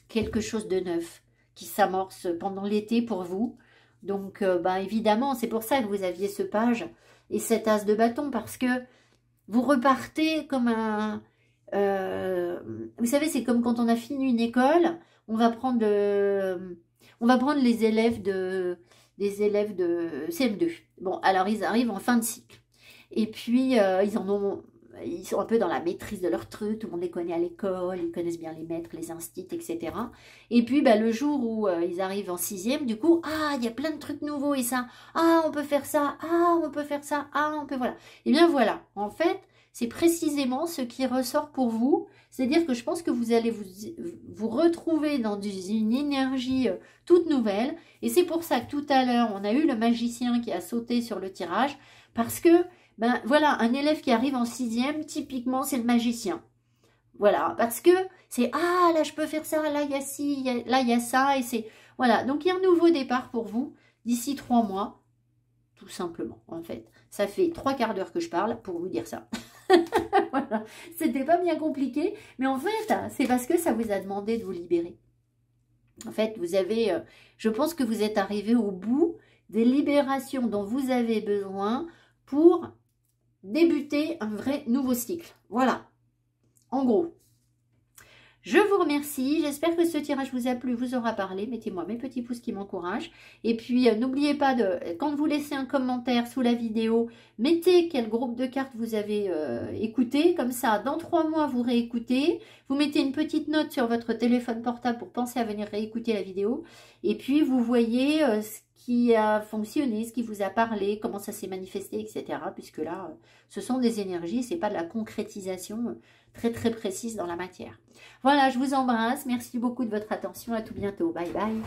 quelque chose de neuf qui s'amorce pendant l'été pour vous. Donc, ben, évidemment, c'est pour ça que vous aviez ce page et cet as de bâton, parce que vous repartez comme un... vous savez, c'est comme quand on a fini une école, on va prendre les élèves de CM2. Bon, alors ils arrivent en fin de cycle. Et puis, ils sont un peu dans la maîtrise de leur truc, tout le monde les connaît à l'école, ils connaissent bien les maîtres, les instits, etc. Et puis, bah, le jour où ils arrivent en 6e, du coup, ah, il y a plein de trucs nouveaux et ça, ah, on peut faire ça, ah, on peut faire ça, ah, on peut, voilà. Et bien voilà, en fait, c'est précisément ce qui ressort pour vous. C'est-à-dire que je pense que vous allez vous retrouver dans une énergie toute nouvelle. Et c'est pour ça que tout à l'heure, on a eu le magicien qui a sauté sur le tirage. Parce que, ben voilà, un élève qui arrive en 6e, typiquement, c'est le magicien. Voilà, parce que c'est, ah, là, je peux faire ça, là, il y a ci, là, il y a ça. Et c'est, voilà, donc il y a un nouveau départ pour vous d'ici 3 mois. Tout simplement, en fait. Ça fait 3 quarts d'heure que je parle pour vous dire ça. Voilà. C'était pas bien compliqué, mais en fait, c'est parce que ça vous a demandé de vous libérer. En fait, vous avez, je pense que vous êtes arrivé au bout des libérations dont vous avez besoin pour débuter un vrai nouveau cycle. Voilà, en gros. Je vous remercie, j'espère que ce tirage vous a plu, vous aura parlé. Mettez-moi mes petits pouces qui m'encouragent. Et puis, n'oubliez pas, quand vous laissez un commentaire sous la vidéo, mettez quel groupe de cartes vous avez écouté. Comme ça, dans 3 mois, vous réécoutez. Vous mettez une petite note sur votre téléphone portable pour penser à venir réécouter la vidéo. Et puis, vous voyez ce qui a fonctionné, ce qui vous a parlé, comment ça s'est manifesté, etc. Puisque là, ce sont des énergies, c'est pas de la concrétisation très très précise dans la matière. Voilà, je vous embrasse. Merci beaucoup de votre attention. À tout bientôt. Bye bye.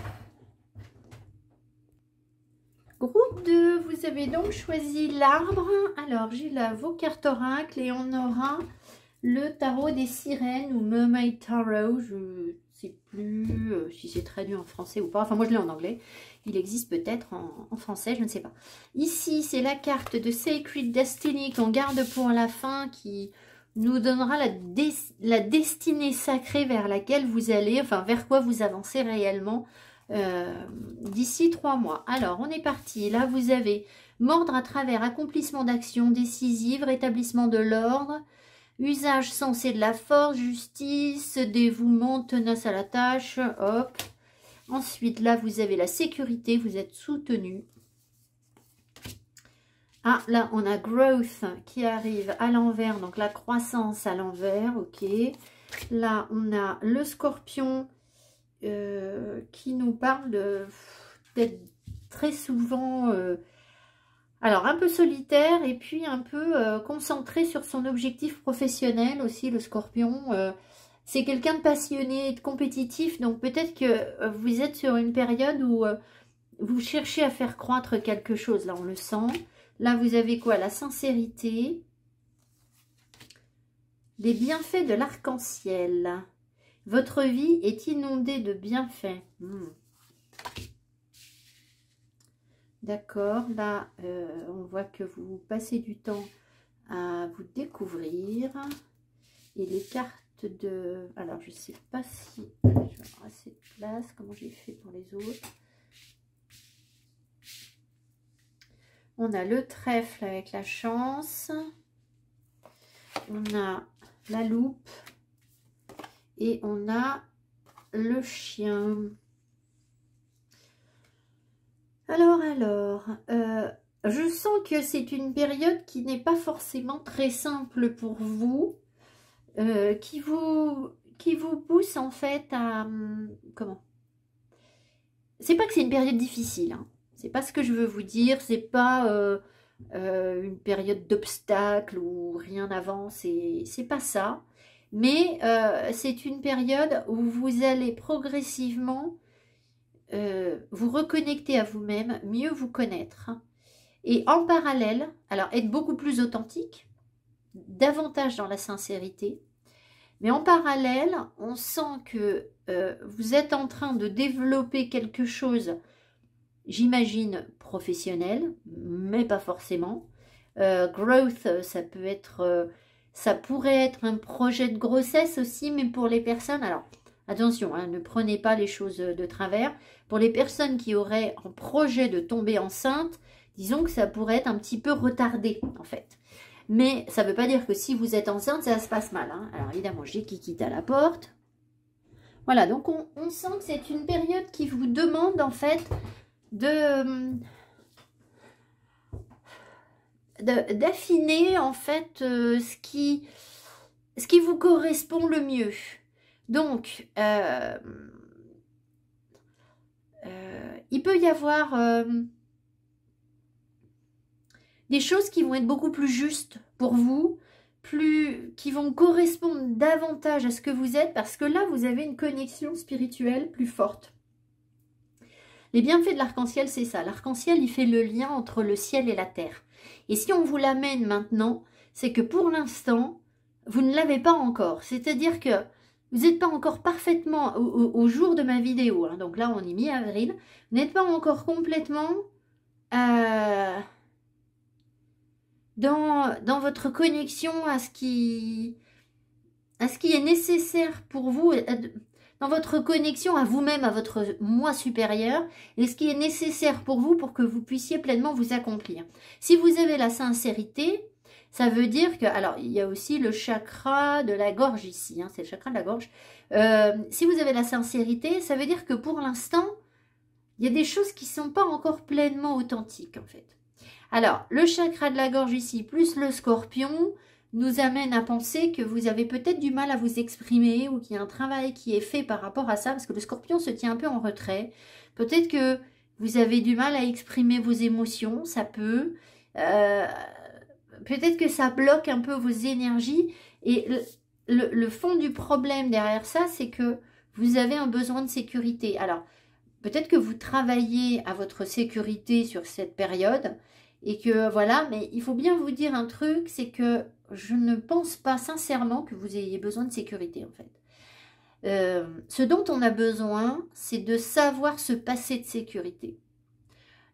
Groupe 2, vous avez donc choisi l'arbre. Alors, j'ai là vos cartes oracles et on aura le tarot des sirènes ou Mermaid Tarot. Je ne sais plus si c'est traduit en français ou pas. Enfin, moi, je l'ai en anglais. Il existe peut-être en français, je ne sais pas. Ici, c'est la carte de Sacred Destiny qu'on garde pour la fin qui nous donnera la destinée sacrée vers laquelle vous allez, enfin vers quoi vous avancez réellement d'ici 3 mois. Alors, on est parti. Là, vous avez mordre à travers accomplissement d'actions décisives, rétablissement de l'ordre, usage sensé de la force, justice, dévouement, tenace à la tâche, hop. Ensuite, là, vous avez la sécurité, vous êtes soutenu. Ah, là, on a growth qui arrive à l'envers, donc la croissance à l'envers, ok. Là, on a le scorpion qui nous parle d'être très souvent, alors un peu solitaire et puis un peu concentré sur son objectif professionnel aussi, le scorpion. C'est quelqu'un de passionné et de compétitif, donc peut-être que vous êtes sur une période où vous cherchez à faire croître quelque chose, là on le sent. Là, vous avez quoi? La sincérité. Les bienfaits de l'arc-en-ciel. Votre vie est inondée de bienfaits. D'accord. Là, on voit que vous passez du temps à vous découvrir. Et les cartes de... Alors, je ne sais pas si... Je vais avoir assez de place. Comment j'ai fait pour les autres? On a le trèfle avec la chance. On a la loupe. Et on a le chien. Alors, je sens que c'est une période qui n'est pas forcément très simple pour vous. Qui vous pousse en fait à... Comment ? c'est pas que c'est une période difficile, hein. C'est pas ce que je veux vous dire, c'est pas une période d'obstacles où rien n'avance, c'est pas ça. Mais c'est une période où vous allez progressivement vous reconnecter à vous-même, mieux vous connaître. Et en parallèle, alors être beaucoup plus authentique, davantage dans la sincérité. Mais en parallèle, on sent que vous êtes en train de développer quelque chose, j'imagine, professionnel, mais pas forcément. Growth, ça peut être, ça pourrait être un projet de grossesse aussi, mais pour les personnes, alors attention, hein, ne prenez pas les choses de travers. Pour les personnes qui auraient en projet de tomber enceinte, disons que ça pourrait être un petit peu retardé, en fait. Mais ça ne veut pas dire que si vous êtes enceinte, ça se passe mal, hein. Alors évidemment, j'ai Kikit à la porte. Voilà, donc on sent que c'est une période qui vous demande, en fait, d'affiner, en fait, ce qui vous correspond le mieux. Donc, il peut y avoir des choses qui vont être beaucoup plus justes pour vous, qui vont correspondre davantage à ce que vous êtes, parce que là, vous avez une connexion spirituelle plus forte. Les bienfaits de l'arc-en-ciel, c'est ça. L'arc-en-ciel, il fait le lien entre le ciel et la terre. Et si on vous l'amène maintenant, c'est que pour l'instant, vous ne l'avez pas encore. C'est-à-dire que vous n'êtes pas encore parfaitement, au jour de ma vidéo, hein, donc là on est mi-avril, vous n'êtes pas encore complètement dans votre connexion à ce qui est nécessaire pour vous, dans votre connexion à vous-même, à votre moi supérieur, et ce qui est nécessaire pour vous pour que vous puissiez pleinement vous accomplir. Si vous avez la sincérité, ça veut dire que, alors il y a aussi le chakra de la gorge ici, hein, c'est le chakra de la gorge. Si vous avez la sincérité, ça veut dire que pour l'instant, il y a des choses qui ne sont pas encore pleinement authentiques en fait. Alors, le chakra de la gorge ici, plus le scorpion, nous amène à penser que vous avez peut-être du mal à vous exprimer ou qu'il y a un travail qui est fait par rapport à ça, parce que le scorpion se tient un peu en retrait. Peut-être que vous avez du mal à exprimer vos émotions, ça peut. Peut-être que ça bloque un peu vos énergies. Et le fond du problème derrière ça, c'est que vous avez un besoin de sécurité. Alors, peut-être que vous travaillez à votre sécurité sur cette période et que voilà, mais il faut bien vous dire un truc, c'est que je ne pense pas sincèrement que vous ayez besoin de sécurité en fait. Ce dont on a besoin, c'est de savoir se passer de sécurité.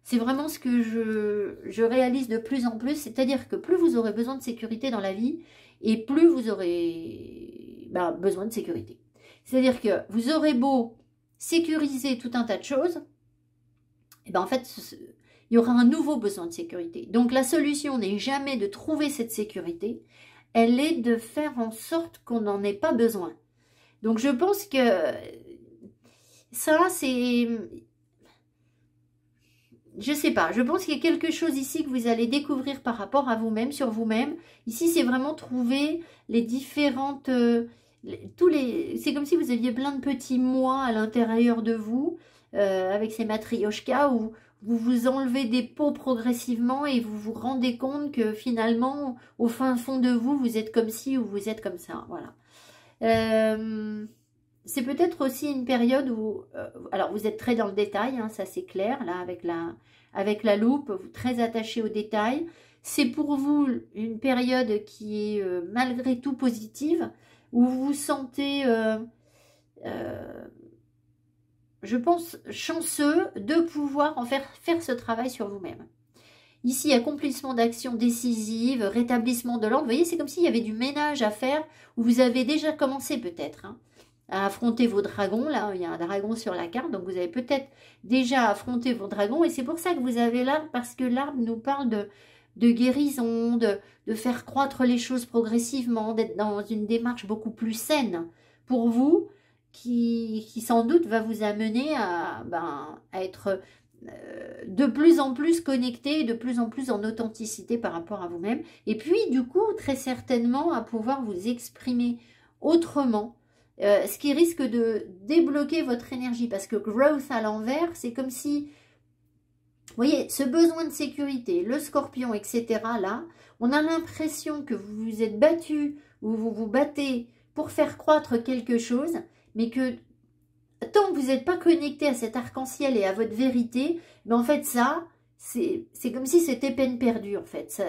C'est vraiment ce que je réalise de plus en plus, c'est-à-dire que plus vous aurez besoin de sécurité dans la vie, et plus vous aurez besoin de sécurité. C'est-à-dire que vous aurez beau sécuriser tout un tas de choses, et en fait, il y aura un nouveau besoin de sécurité. Donc la solution n'est jamais de trouver cette sécurité, elle est de faire en sorte qu'on n'en ait pas besoin. Donc je pense que ça, c'est... Je sais pas, je pense qu'il y a quelque chose ici que vous allez découvrir par rapport à vous-même, sur vous-même. Ici, c'est vraiment trouver les différentes... c'est comme si vous aviez plein de petits moi à l'intérieur de vous, avec ces matrioshkas, où vous vous enlevez des peaux progressivement et vous vous rendez compte que finalement, au fin fond de vous, vous êtes comme ci ou vous êtes comme ça. Voilà. C'est peut-être aussi une période où, alors vous êtes très dans le détail, hein, ça c'est clair, là avec la loupe, vous êtes très attaché aux détails. C'est pour vous une période qui est malgré tout positive, où vous vous sentez, je pense, chanceux de pouvoir en faire ce travail sur vous-même. Ici, accomplissement d'actions décisives, rétablissement de l'ordre. Vous voyez, c'est comme s'il y avait du ménage à faire, où vous avez déjà commencé peut-être, hein, à affronter vos dragons. Là, il y a un dragon sur la carte, donc vous avez peut-être déjà affronté vos dragons. Et c'est pour ça que vous avez l'arbre, parce que l'arbre nous parle de guérison, de faire croître les choses progressivement, d'être dans une démarche beaucoup plus saine pour vous, qui sans doute va vous amener à être de plus en plus connecté, de plus en plus en authenticité par rapport à vous-même. Et puis, du coup, très certainement, à pouvoir vous exprimer autrement, ce qui risque de débloquer votre énergie. Parce que growth à l'envers, c'est comme si, vous voyez, ce besoin de sécurité, le scorpion, etc. là, on a l'impression que vous vous êtes battu ou vous vous battez pour faire croître quelque chose, mais que tant que vous n'êtes pas connecté à cet arc-en-ciel et à votre vérité, mais en fait ça, c'est comme si c'était peine perdue en fait.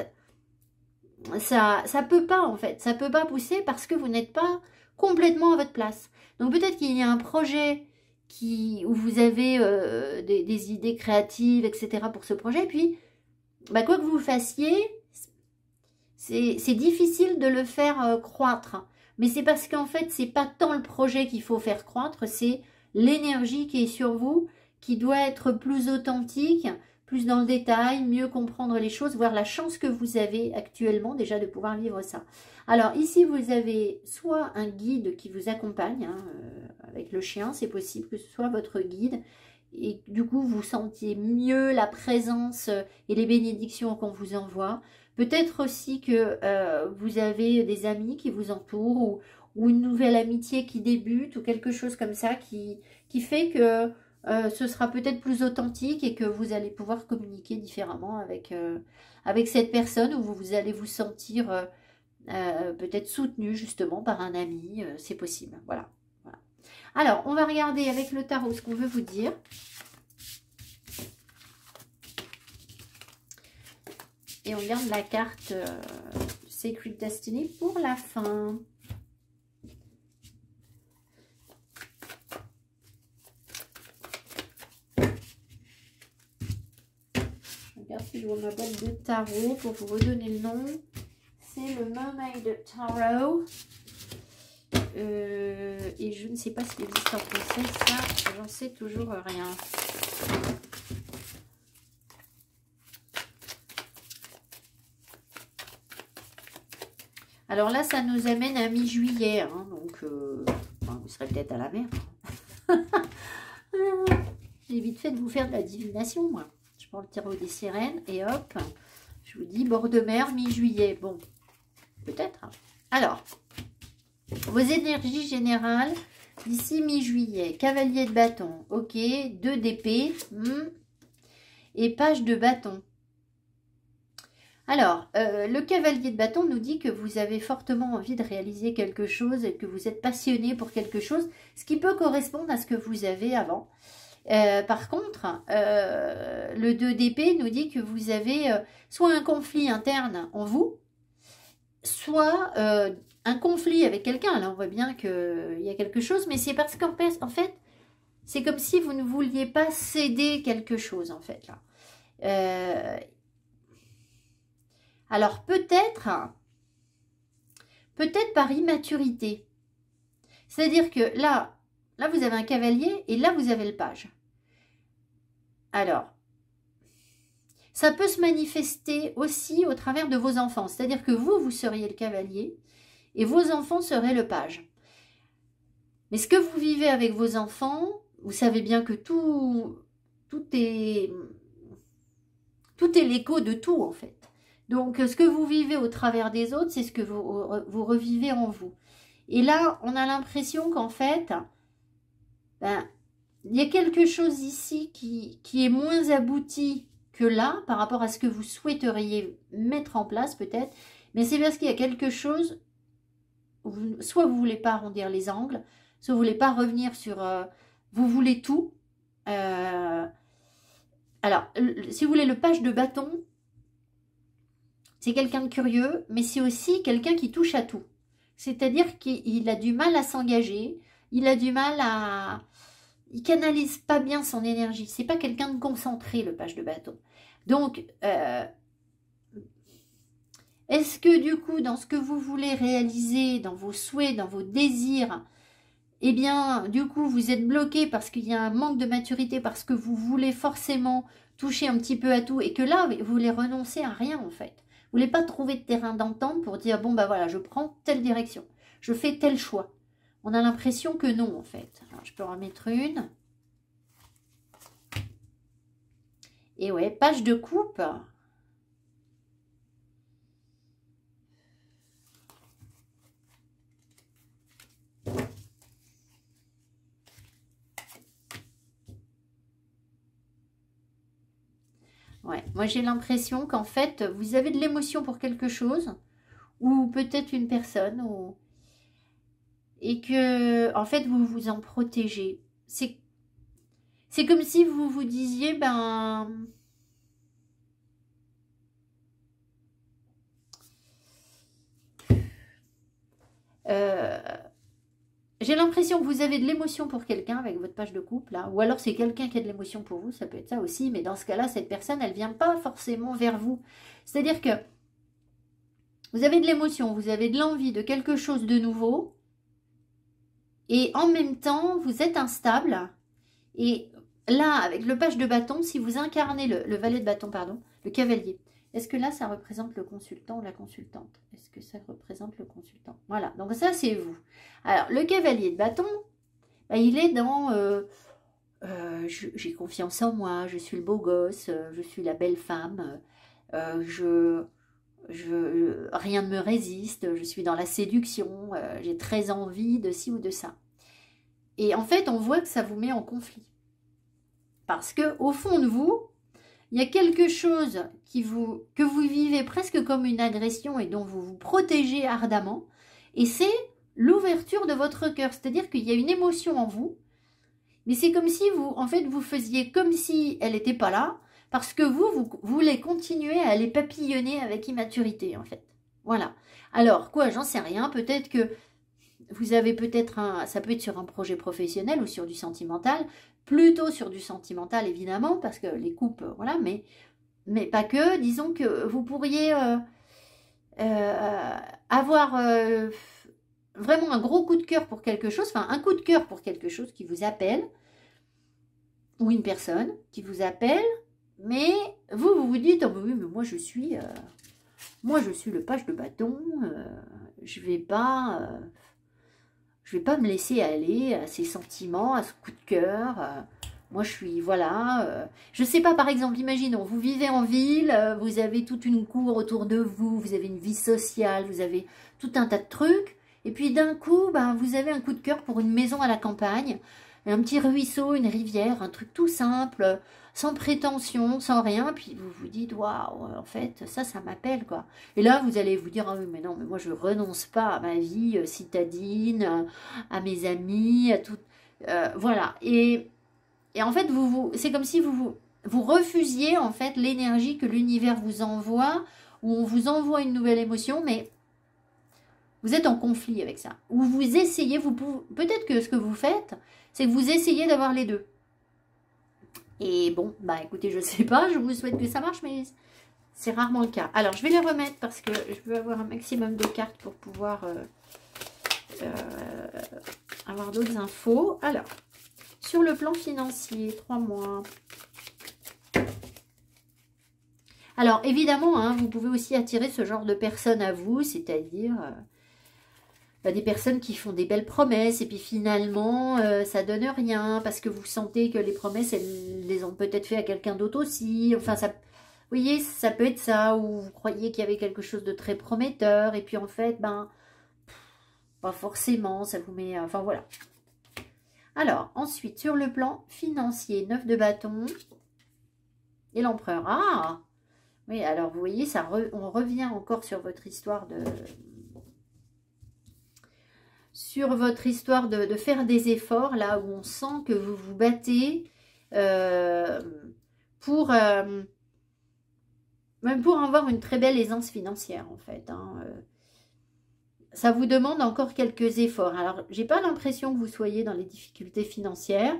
Ça peut pas en fait, ça peut pas pousser parce que vous n'êtes pas complètement à votre place. Donc peut-être qu'il y a un projet où vous avez des idées créatives, etc. pour ce projet, puis bah, quoi que vous fassiez, c'est difficile de le faire croître. Mais c'est parce qu'en fait, c'est pas tant le projet qu'il faut faire croître, c'est l'énergie qui est sur vous, qui doit être plus authentique, plus dans le détail, mieux comprendre les choses, voir la chance que vous avez actuellement déjà de pouvoir vivre ça. Alors ici, vous avez soit un guide qui vous accompagne, hein, avec le chien, c'est possible que ce soit votre guide, et du coup, vous sentiez mieux la présence et les bénédictions qu'on vous envoie. Peut-être aussi que vous avez des amis qui vous entourent, ou une nouvelle amitié qui débute, ou quelque chose comme ça qui fait que ce sera peut-être plus authentique et que vous allez pouvoir communiquer différemment avec cette personne, où vous allez vous sentir peut-être soutenu justement par un ami, c'est possible. Voilà. Alors, on va regarder avec le tarot ce qu'on veut vous dire. Et on garde la carte Sacred Destiny pour la fin. Je regarde si je vois ma boîte de tarot pour vous redonner le nom. C'est le Mermaid Tarot. Et je ne sais pas ce qu'il existe en français, ça, j'en sais toujours rien. Alors là, ça nous amène à mi-juillet, hein, donc enfin, vous serez peut-être à la mer. J'ai vite fait de vous faire de la divination, moi. Je prends le tarot des sirènes et hop, je vous dis bord de mer, mi-juillet. Bon, peut-être. Hein. Alors, vos énergies générales d'ici mi-juillet. Cavalier de bâton, ok. 2 d'épée. Et page de bâton. Alors, le cavalier de bâton nous dit que vous avez fortement envie de réaliser quelque chose et que vous êtes passionné pour quelque chose, ce qui peut correspondre à ce que vous avez avant. Par contre, le 2 d'épée nous dit que vous avez soit un conflit interne en vous, soit un conflit avec quelqu'un. Là, on voit bien qu'il y a quelque chose, mais c'est parce qu'en fait, c'est comme si vous ne vouliez pas céder quelque chose, en fait. Là. Alors, peut-être par immaturité. C'est-à-dire que là, vous avez un cavalier et là, vous avez le page. Alors, ça peut se manifester aussi au travers de vos enfants. C'est-à-dire que vous seriez le cavalier et vos enfants seraient le page. Mais ce que vous vivez avec vos enfants, vous savez bien que tout est l'écho de tout, en fait. Donc, ce que vous vivez au travers des autres, c'est ce que vous revivez en vous. Et là, on a l'impression qu'en fait, il y a quelque chose ici qui est moins abouti que là, par rapport à ce que vous souhaiteriez mettre en place, peut-être. Mais c'est parce qu'il y a quelque chose, soit vous ne voulez pas arrondir les angles, soit vous ne voulez pas revenir sur... vous voulez tout. Alors, si vous voulez, le page de bâton, c'est quelqu'un de curieux, mais c'est aussi quelqu'un qui touche à tout. C'est-à-dire qu'il a du mal à s'engager, il a du mal à... Il canalise pas bien son énergie. C'est pas quelqu'un de concentré, le page de bâton. Donc, est-ce que du coup, dans ce que vous voulez réaliser, dans vos souhaits, dans vos désirs, eh bien, du coup, vous êtes bloqué parce qu'il y a un manque de maturité, parce que vous voulez forcément toucher un petit peu à tout, et que là, vous voulez renoncer à rien, en fait. Vous ne voulez pas trouver de terrain d'entente pour dire, bon, bah voilà, je prends telle direction, je fais tel choix. On a l'impression que non, en fait. Alors, je peux en mettre une. Et ouais, page de coupe. Moi, j'ai l'impression qu'en fait, vous avez de l'émotion pour quelque chose, ou peut-être une personne, et que, en fait, vous vous en protégez. C'est comme si vous vous disiez, ben... j'ai l'impression que vous avez de l'émotion pour quelqu'un avec votre page de couple, là. Ou alors c'est quelqu'un qui a de l'émotion pour vous, ça peut être ça aussi, mais dans ce cas-là, cette personne, elle ne vient pas forcément vers vous. C'est-à-dire que vous avez de l'émotion, vous avez de l'envie de quelque chose de nouveau, et en même temps, vous êtes instable. Et là, avec le page de bâton, si vous incarnez le valet de bâton, pardon, le cavalier, est-ce que là, ça représente le consultant ou la consultante? Est-ce que ça représente le consultant? Voilà, donc ça, c'est vous. Alors, le cavalier de bâton, bah, il est dans j'ai confiance en moi, je suis le beau gosse, je suis la belle femme, rien ne me résiste, je suis dans la séduction, j'ai très envie de ci ou de ça. Et en fait, on voit que ça vous met en conflit. Parce que au fond de vous, il y a quelque chose que vous vivez presque comme une agression et dont vous vous protégez ardemment. Et c'est l'ouverture de votre cœur. C'est-à-dire qu'il y a une émotion en vous. Mais c'est comme si vous faisiez comme si elle n'était pas là. Parce que vous voulez continuer à aller papillonner avec immaturité, en fait. Voilà. Alors, quoi, j'en sais rien. Peut-être que vous avez ça peut être sur un projet professionnel ou sur du sentimental. Plutôt sur du sentimental, évidemment, parce que les couples, voilà, mais pas que. Disons que vous pourriez avoir vraiment un gros coup de cœur pour quelque chose, enfin un coup de cœur pour quelque chose qui vous appelle, ou une personne qui vous appelle, mais vous vous dites, oh, oui, mais moi je suis le page de bâton, je vais pas me laisser aller à ces sentiments, à ce coup de cœur. Moi, je suis, voilà. Je sais pas, par exemple, imaginons, vous vivez en ville, vous avez toute une cour autour de vous, vous avez une vie sociale, vous avez tout un tas de trucs. Et puis d'un coup, ben, vous avez un coup de cœur pour une maison à la campagne, un petit ruisseau, une rivière, un truc tout simple, sans prétention, sans rien. Puis vous vous dites, waouh, en fait, ça m'appelle, quoi. Et là, vous allez vous dire, ah oui, mais non, mais moi, je renonce pas à ma vie citadine, à mes amis, à tout. Voilà. Et en fait, c'est comme si vous refusiez, en fait, l'énergie que l'univers vous envoie, ou on vous envoie une nouvelle émotion, mais vous êtes en conflit avec ça. Ou vous essayez, peut-être que ce que vous faites, c'est que vous essayez d'avoir les deux. Et bon, bah écoutez, je sais pas, je vous souhaite que ça marche, mais c'est rarement le cas. Alors, je vais les remettre parce que je veux avoir un maximum de cartes pour pouvoir avoir d'autres infos. Alors, sur le plan financier, 3 mois. Alors, évidemment, hein, vous pouvez aussi attirer ce genre de personnes à vous, c'est-à-dire des personnes qui font des belles promesses et puis finalement, ça donne rien parce que vous sentez que les promesses, elles les ont peut-être fait à quelqu'un d'autre aussi. Enfin, ça, vous voyez, ça peut être ça, ou vous croyez qu'il y avait quelque chose de très prometteur et puis en fait, ben, pas forcément, ça vous met... Enfin, voilà. Alors, ensuite, sur le plan financier, 9 de bâton et l'empereur. Ah! Oui, alors, vous voyez, on revient encore sur votre histoire de... Sur votre histoire de faire des efforts, là où on sent que vous vous battez pour avoir une très belle aisance financière, en fait. Hein. Ça vous demande encore quelques efforts. Alors, j'ai pas l'impression que vous soyez dans les difficultés financières,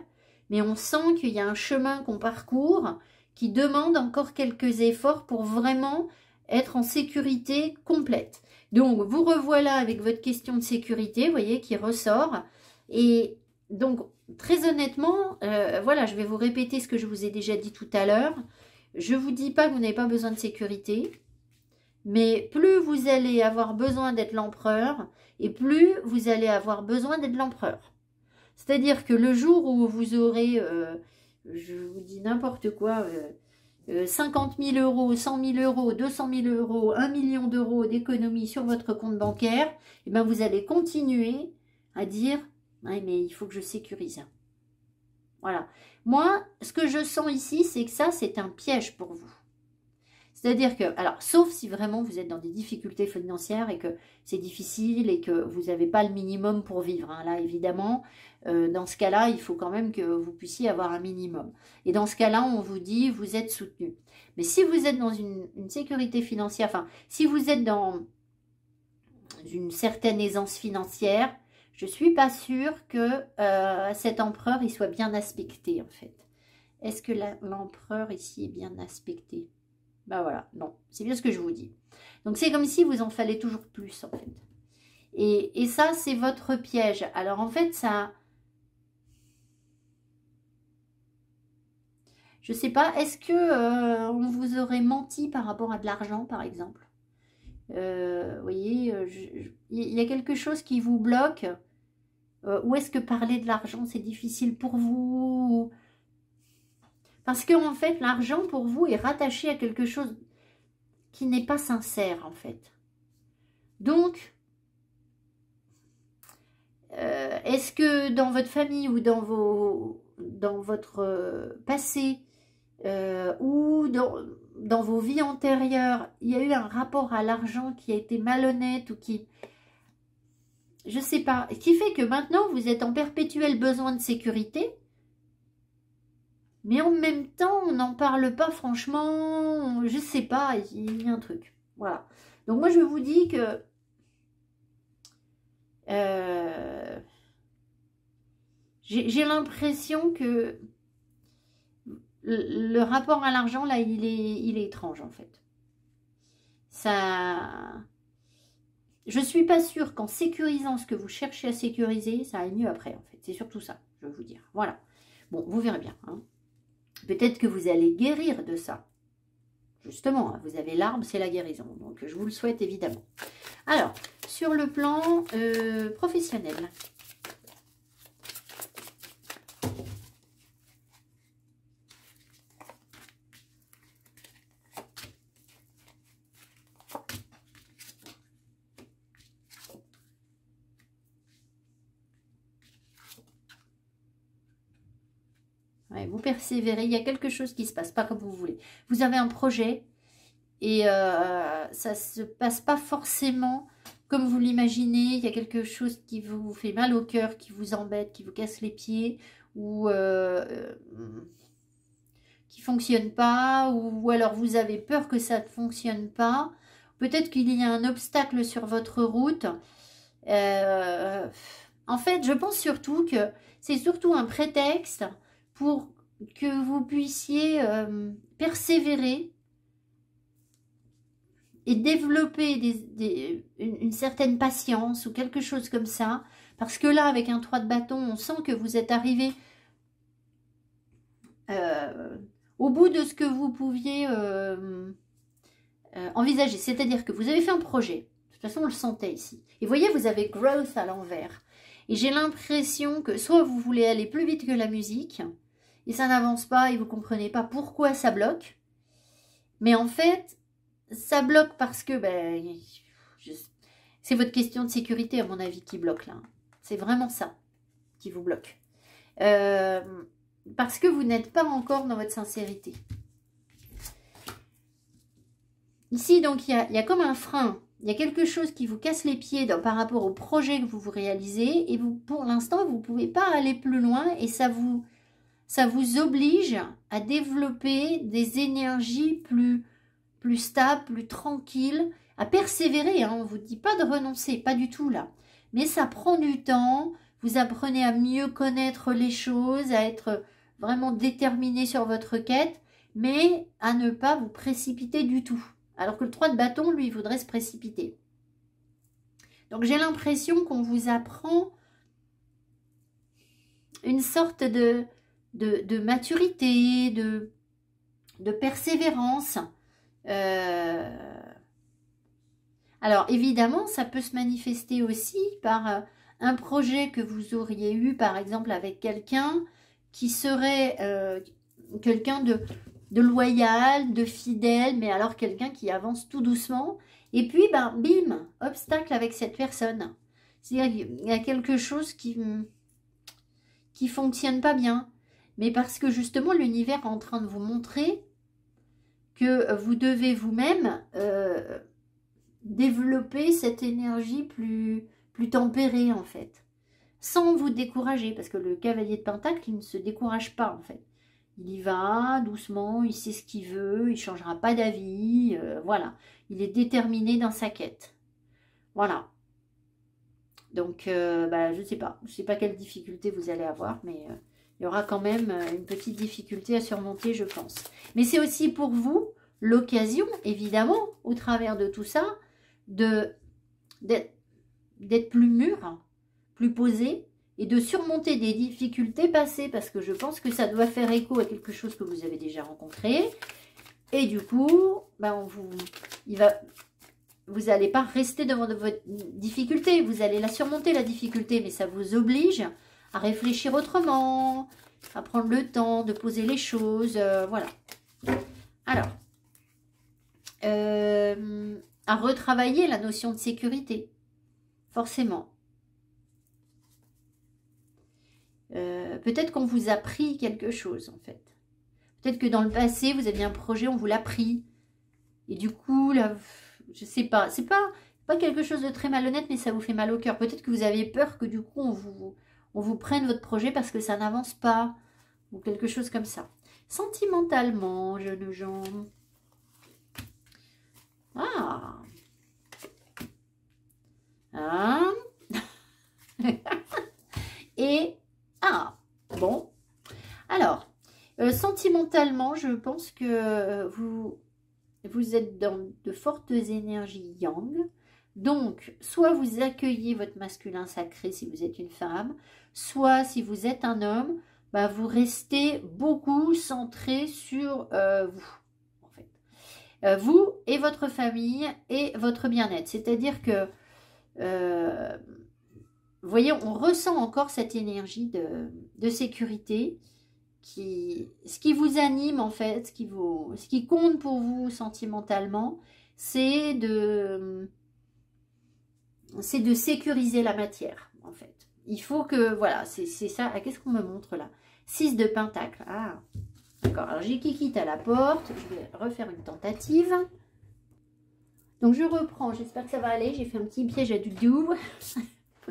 mais on sent qu'il y a un chemin qu'on parcourt qui demande encore quelques efforts pour vraiment être en sécurité complète. Donc, vous revoilà avec votre question de sécurité, vous voyez, qui ressort. Et donc, très honnêtement, voilà, je vais vous répéter ce que je vous ai déjà dit tout à l'heure. Je ne vous dis pas que vous n'avez pas besoin de sécurité, mais plus vous allez avoir besoin d'être l'empereur, et plus vous allez avoir besoin d'être l'empereur. C'est-à-dire que le jour où vous aurez, je vous dis n'importe quoi, 50 000 euros, 100 000 euros, 200 000 euros, 1 million d'euros d'économie sur votre compte bancaire, et ben vous allez continuer à dire « Ouais, mais il faut que je sécurise. » Voilà. Moi, ce que je sens ici, c'est que ça, c'est un piège pour vous. C'est-à-dire que, alors, sauf si vraiment vous êtes dans des difficultés financières et que c'est difficile et que vous n'avez pas le minimum pour vivre. Hein. Là, évidemment, dans ce cas-là, il faut quand même que vous puissiez avoir un minimum. Et dans ce cas-là, on vous dit, vous êtes soutenu. Mais si vous êtes dans une sécurité financière, enfin, si vous êtes dans une certaine aisance financière, je ne suis pas sûre que cet empereur, il soit bien aspecté, en fait. Est-ce que l'empereur ici est bien aspecté? Ben voilà, non, c'est bien ce que je vous dis. Donc c'est comme si vous en fallait toujours plus en fait. Et ça, c'est votre piège. Alors en fait, ça... Je sais pas, est-ce que on vous aurait menti par rapport à de l'argent, par exemple? Vous voyez, il y a quelque chose qui vous bloque. Ou est-ce que parler de l'argent, c'est difficile pour vous? Parce que en fait, l'argent pour vous est rattaché à quelque chose qui n'est pas sincère en fait. Donc, est-ce que dans votre famille ou dans votre passé ou dans vos vies antérieures, il y a eu un rapport à l'argent qui a été malhonnête ou qui, je sais pas, qui fait que maintenant vous êtes en perpétuel besoin de sécurité, mais en même temps on n'en parle pas franchement, je sais pas, il y a un truc. Voilà. Donc moi je vous dis que j'ai l'impression que le rapport à l'argent, là, il est étrange, en fait. Ça... Je suis pas sûre qu'en sécurisant ce que vous cherchez à sécuriser, ça aille mieux après, en fait. C'est surtout ça, je veux vous dire. Voilà. Bon, vous verrez bien. Hein. Peut-être que vous allez guérir de ça. Justement, hein, vous avez l'arbre, c'est la guérison. Donc, je vous le souhaite, évidemment. Alors, sur le plan professionnel... Ouais, vous persévérez, il y a quelque chose qui ne se passe pas comme vous voulez. Vous avez un projet et ça ne se passe pas forcément comme vous l'imaginez. Il y a quelque chose qui vous fait mal au cœur, qui vous embête, qui vous casse les pieds ou qui ne fonctionne pas ou alors vous avez peur que ça ne fonctionne pas. Peut-être qu'il y a un obstacle sur votre route. En fait, je pense surtout que c'est surtout un prétexte pour que vous puissiez persévérer et développer une certaine patience ou quelque chose comme ça. Parce que là, avec un 3 de bâton, on sent que vous êtes arrivé au bout de ce que vous pouviez envisager. C'est-à-dire que vous avez fait un projet. De toute façon, on le sentait ici. Et vous voyez, vous avez growth à l'envers. Et j'ai l'impression que soit vous voulez aller plus vite que la musique, et ça n'avance pas et vous ne comprenez pas pourquoi ça bloque. Mais en fait, ça bloque parce que c'est votre question de sécurité, à mon avis, qui bloque là. C'est vraiment ça qui vous bloque. Parce que vous n'êtes pas encore dans votre sincérité. Ici, donc, il y a comme un frein. Il y a quelque chose qui vous casse les pieds par rapport au projet que vous réalisez. Et vous, pour l'instant, vous ne pouvez pas aller plus loin. Et ça vous oblige à développer des énergies plus stables, plus tranquilles, à persévérer. Hein. On ne vous dit pas de renoncer, pas du tout là. Mais ça prend du temps. Vous apprenez à mieux connaître les choses, à être vraiment déterminé sur votre quête, mais à ne pas vous précipiter du tout. Alors que le 3 de bâton, lui, il voudrait se précipiter. Donc, j'ai l'impression qu'on vous apprend une sorte de maturité, de persévérance. Alors, évidemment, ça peut se manifester aussi par un projet que vous auriez eu, par exemple, avec quelqu'un qui serait quelqu'un de loyal, de fidèle, mais alors quelqu'un qui avance tout doucement. Et puis, bim, obstacle avec cette personne. C'est-à-dire qu'il y a quelque chose qui fonctionne pas bien. Mais parce que justement, l'univers est en train de vous montrer que vous devez vous-même développer cette énergie plus tempérée en fait, sans vous décourager, parce que le cavalier de Pentacle, il ne se décourage pas en fait. Il y va doucement, il sait ce qu'il veut, il ne changera pas d'avis, voilà. Il est déterminé dans sa quête. Voilà. Donc, je ne sais pas quelle difficulté vous allez avoir, mais il y aura quand même une petite difficulté à surmonter, je pense. Mais c'est aussi pour vous l'occasion, évidemment, au travers de tout ça, d'être plus mûr, plus posé, et de surmonter des difficultés passées, parce que je pense que ça doit faire écho à quelque chose que vous avez déjà rencontré. Et du coup, vous n'allez pas rester devant votre difficulté, vous allez la surmonter, la difficulté, mais ça vous oblige à réfléchir autrement, à prendre le temps de poser les choses, voilà. Alors, à retravailler la notion de sécurité, forcément. Peut-être qu'on vous a pris quelque chose, en fait. Peut-être que dans le passé, vous aviez un projet, on vous l'a pris. Et du coup, là, je sais pas. C'est pas quelque chose de très malhonnête, mais ça vous fait mal au cœur. Peut-être que vous avez peur que du coup, on vous prenne votre projet parce que ça n'avance pas. Ou quelque chose comme ça. Sentimentalement, jeunes gens. Ah. Ah. Et... Ah. Bon. Alors, sentimentalement, je pense que vous êtes dans de fortes énergies yang. Donc, soit vous accueillez votre masculin sacré si vous êtes une femme, soit si vous êtes un homme, vous restez beaucoup centré sur vous, en fait. Vous et votre famille et votre bien-être. C'est-à-dire que, vous voyez, on ressent encore cette énergie de sécurité. Ce qui vous anime en fait, ce qui compte pour vous sentimentalement, c'est de sécuriser la matière en fait. Il faut que, voilà, c'est ça. Qu'est-ce qu'on me montre là? 6 de Pentacle. Ah, d'accord. Alors j'ai Kikit à la porte, je vais refaire une tentative. Donc je reprends, j'espère que ça va aller. J'ai fait un petit piège à Doudou.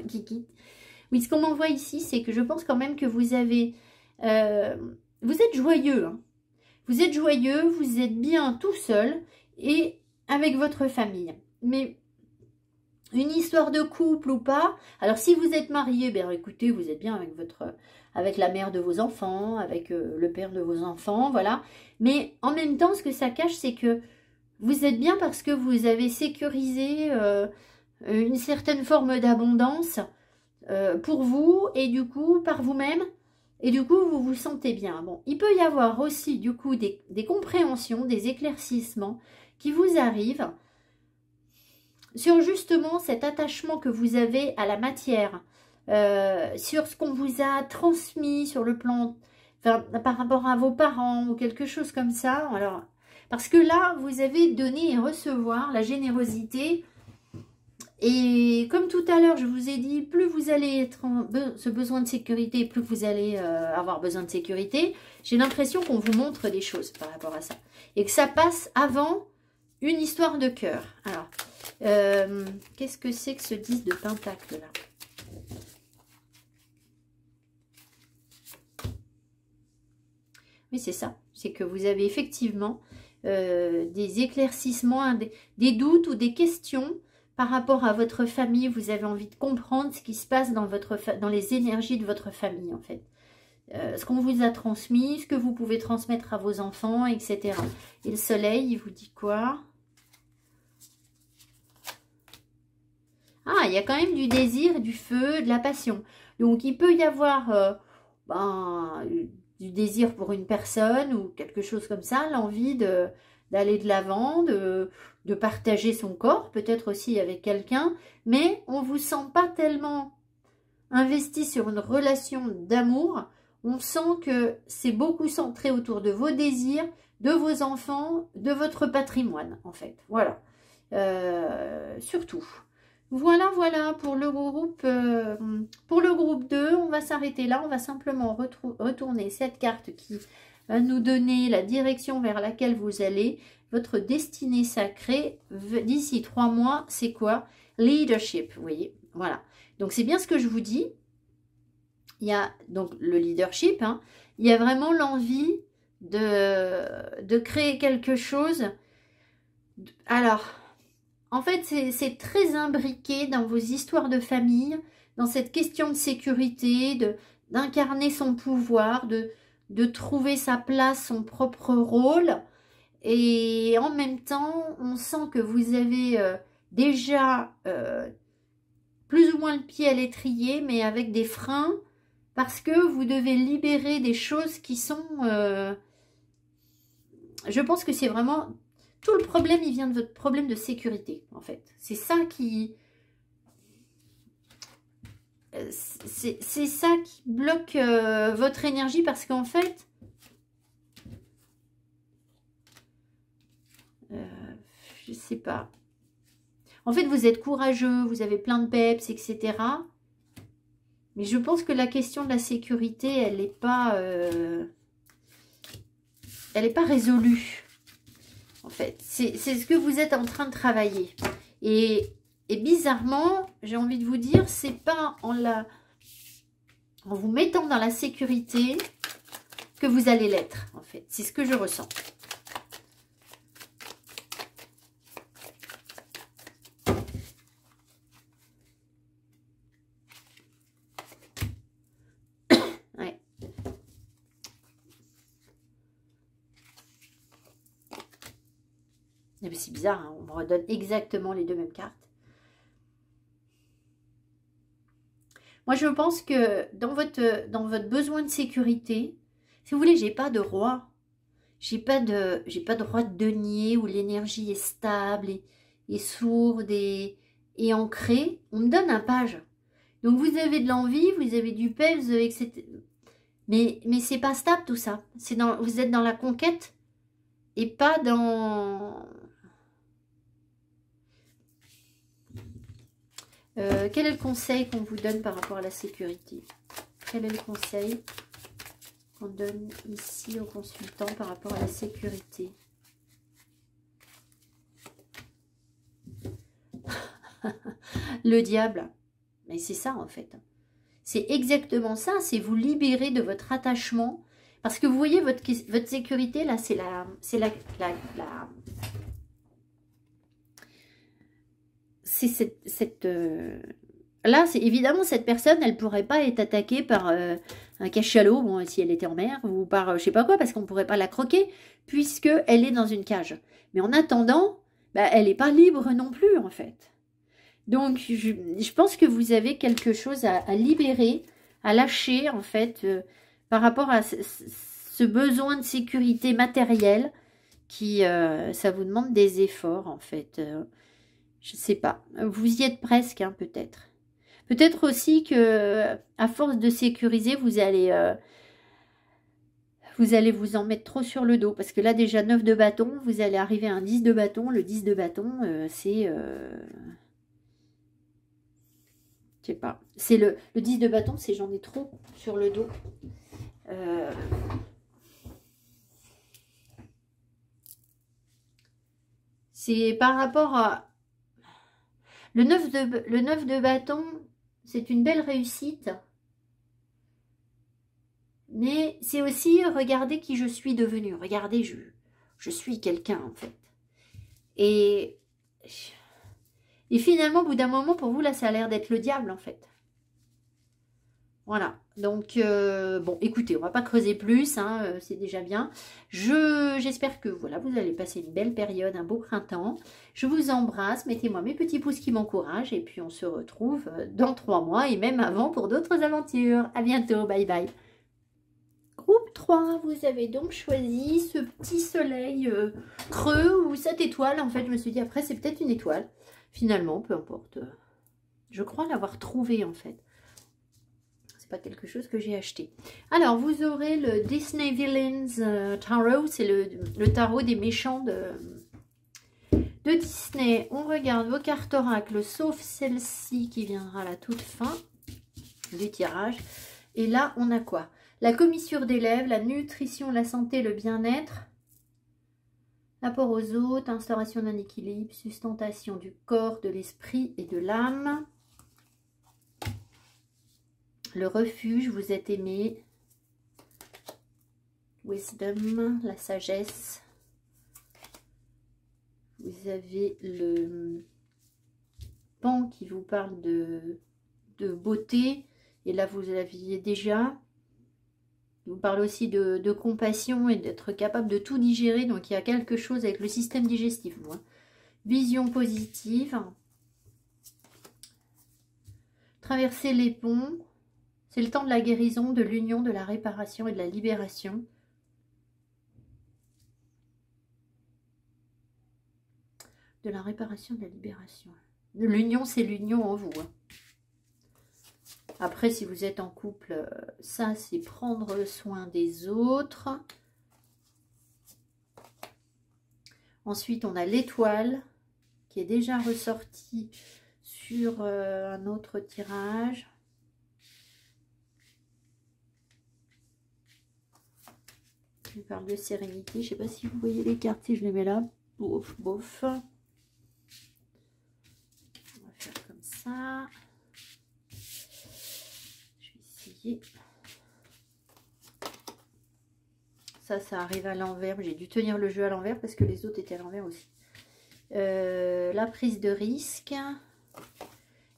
Kikit. Oui, ce qu'on m'envoie ici, c'est que je pense quand même que vous avez... vous êtes joyeux, hein. Vous êtes joyeux, vous êtes bien tout seul et avec votre famille. Mais une histoire de couple ou pas, alors si vous êtes marié, ben écoutez, vous êtes bien avec la mère de vos enfants, avec le père de vos enfants, voilà. Mais en même temps, ce que ça cache, c'est que vous êtes bien parce que vous avez sécurisé une certaine forme d'abondance pour vous et du coup, par vous-même. Et du coup, vous vous sentez bien. Bon, il peut y avoir aussi, du coup, des compréhensions, des éclaircissements qui vous arrivent sur justement cet attachement que vous avez à la matière, sur ce qu'on vous a transmis sur le plan, enfin, par rapport à vos parents ou quelque chose comme ça. Alors, parce que là, vous avez donné et recevoir la générosité. Et comme tout à l'heure, je vous ai dit, plus vous allez être en ce besoin de sécurité, plus vous allez avoir besoin de sécurité, j'ai l'impression qu'on vous montre des choses par rapport à ça. Et que ça passe avant une histoire de cœur. Alors, qu'est-ce que c'est que ce 10 de Pentacle là? Oui, c'est ça. C'est que vous avez effectivement des éclaircissements, des doutes ou des questions par rapport à votre famille. Vous avez envie de comprendre ce qui se passe dans les énergies de votre famille, en fait. Ce qu'on vous a transmis, ce que vous pouvez transmettre à vos enfants, etc. Et le soleil, il vous dit quoi? Ah, il y a quand même du désir, du feu, de la passion. Donc, il peut y avoir du désir pour une personne ou quelque chose comme ça, l'envie d'aller de l'avant, de partager son corps, peut-être aussi avec quelqu'un, mais on ne vous sent pas tellement investi sur une relation d'amour. On sent que c'est beaucoup centré autour de vos désirs, de vos enfants, de votre patrimoine, en fait. Voilà. Surtout. Voilà, voilà, pour le groupe 2, on va s'arrêter là. On va simplement retourner cette carte qui va nous donner la direction vers laquelle vous allez. votre destinée sacrée d'ici 3 mois, c'est quoi? Leadership, vous voyez, voilà. Donc, c'est bien ce que je vous dis. Il y a donc le leadership, hein. Il y a vraiment l'envie de créer quelque chose. Alors, en fait, c'est très imbriqué dans vos histoires de famille, dans cette question de sécurité, d'incarner son pouvoir, de trouver sa place, son propre rôle. Et en même temps, on sent que vous avez déjà plus ou moins le pied à l'étrier, mais avec des freins, parce que vous devez libérer des choses qui sont... je pense que c'est vraiment... Tout le problème, il vient de votre problème de sécurité, en fait. C'est ça qui... c'est ça qui bloque votre énergie, parce qu'en fait... je sais pas. En fait, vous êtes courageux, vous avez plein de peps, etc. Mais je pense que la question de la sécurité, elle n'est pas résolue. En fait, c'est ce que vous êtes en train de travailler. Et bizarrement, j'ai envie de vous dire, c'est pas en vous mettant dans la sécurité que vous allez l'être, en fait. C'est ce que je ressens. Ouais. C'est bizarre, hein, on me redonne exactement les deux mêmes cartes. Moi, je pense que dans votre besoin de sécurité, si vous voulez, j'ai pas de roi. J'ai pas de roi de denier où l'énergie est stable et sourde et ancrée. On me donne un page. Donc, vous avez de l'envie, vous avez du peps, vous avez etc. Mais c'est pas stable tout ça. Vous êtes dans la conquête et pas dans... quel est le conseil qu'on vous donne par rapport à la sécurité? Quel est le conseil qu'on donne ici aux consultants par rapport à la sécurité? Le diable. Mais c'est ça en fait. C'est exactement ça. C'est vous libérer de votre attachement. Parce que vous voyez, votre sécurité, là, c'est là, c'est évidemment, cette personne, elle pourrait pas être attaquée par un cachalot, bon, si elle était en mer, ou par je sais pas quoi, parce qu'on pourrait pas la croquer, puisque elle est dans une cage. Mais en attendant, bah, elle n'est pas libre non plus, en fait. Donc, je pense que vous avez quelque chose à libérer, à lâcher, en fait, par rapport à ce besoin de sécurité matérielle qui, ça vous demande des efforts, en fait. Je sais pas. Vous y êtes presque, hein, peut-être. Peut-être aussi que, à force de sécuriser, vous allez vous en mettre trop sur le dos. Parce que là, déjà, 9 de bâton, vous allez arriver à un 10 de bâton. Le 10 de bâton, c'est... je sais pas. C'est le 10 de bâton, c'est j'en ai trop sur le dos. C'est par rapport à... Le 9 de bâton, c'est une belle réussite. Mais c'est aussi, regardez qui je suis devenue. Regardez, je suis quelqu'un, en fait. Et finalement, au bout d'un moment, pour vous, là, ça a l'air d'être le diable, en fait. Voilà. Donc, bon, écoutez, on va pas creuser plus, hein, c'est déjà bien. J'espère que, voilà, vous allez passer une belle période, un beau printemps. Je vous embrasse, mettez-moi mes petits pouces qui m'encouragent. Et puis, on se retrouve dans 3 mois et même avant pour d'autres aventures. À bientôt, bye bye. Groupe 3, vous avez donc choisi ce petit soleil creux ou cette étoile. En fait, je me suis dit, après, c'est peut-être une étoile. Finalement, peu importe. Je crois l'avoir trouvé, en fait. C'est pas quelque chose que j'ai acheté. Alors, vous aurez le Disney Villains Tarot. C'est le tarot des méchants de Disney. On regarde vos cartes oracles, sauf celle-ci qui viendra à la toute fin du tirage. Et là, on a quoi? La commissure d'élèves, la nutrition, la santé, le bien-être. Rapport aux autres, instauration d'un équilibre, sustentation du corps, de l'esprit et de l'âme. Le refuge, vous êtes aimé. Wisdom, la sagesse. Vous avez le pan qui vous parle de beauté. Et là, vous l'aviez déjà. Il vous parle aussi de compassion et d'être capable de tout digérer. Donc, il y a quelque chose avec le système digestif. Vous, hein. Vision positive. Traverser les ponts. C'est le temps de la guérison, de l'union, de la réparation et de la libération. De la réparation, de la libération. L'union, c'est l'union en vous. Hein. Après, si vous êtes en couple, ça, c'est prendre soin des autres. Ensuite, on a l'étoile qui est déjà ressortie sur un autre tirage. Je parle de sérénité. Je ne sais pas si vous voyez les cartes, si je les mets là. Bof, bof. On va faire comme ça. Je vais essayer. Ça arrive à l'envers. J'ai dû tenir le jeu à l'envers parce que les autres étaient à l'envers aussi. La prise de risque.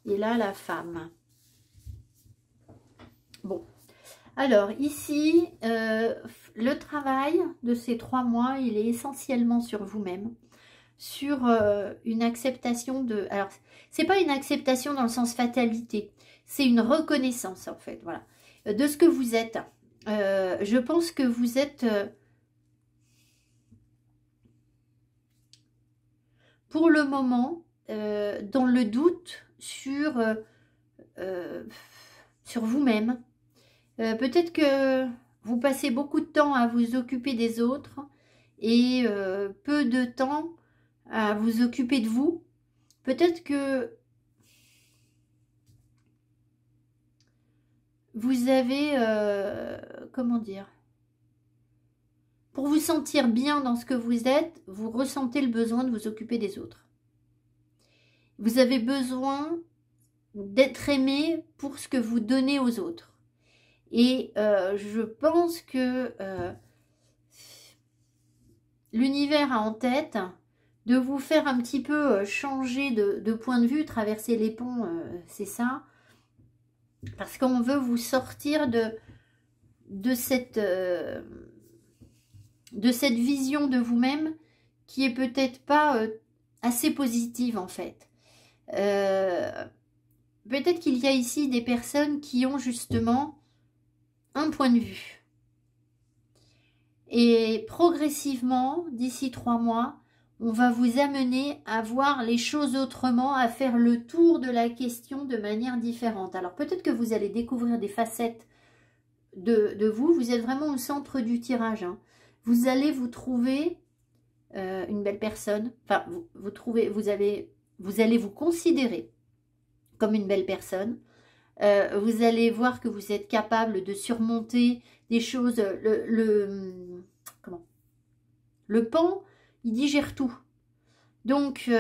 Et là, la femme. Bon. Alors, ici, le travail de ces 3 mois, il est essentiellement sur vous-même, sur une acceptation de... Alors, c'est pas une acceptation dans le sens fatalité, c'est une reconnaissance, en fait, voilà, de ce que vous êtes. Je pense que vous êtes... pour le moment, dans le doute sur vous-même. Peut-être que vous passez beaucoup de temps à vous occuper des autres et peu de temps à vous occuper de vous. Peut-être que vous avez, comment dire, pour vous sentir bien dans ce que vous êtes, vous ressentez le besoin de vous occuper des autres. Vous avez besoin d'être aimé pour ce que vous donnez aux autres. Et je pense que l'univers a en tête de vous faire un petit peu changer de point de vue, traverser les ponts, c'est ça. Parce qu'on veut vous sortir de cette vision de vous-même qui est peut-être pas assez positive en fait. Peut-être qu'il y a ici des personnes qui ont justement un point de vue. Et progressivement, d'ici 3 mois, on va vous amener à voir les choses autrement, à faire le tour de la question de manière différente. Alors peut-être que vous allez découvrir des facettes de vous. Vous êtes vraiment au centre du tirage. Hein. Vous allez vous trouver une belle personne. Enfin, vous allez vous considérer comme une belle personne. Vous allez voir que vous êtes capable de surmonter des choses. Le pan, il digère tout. Donc,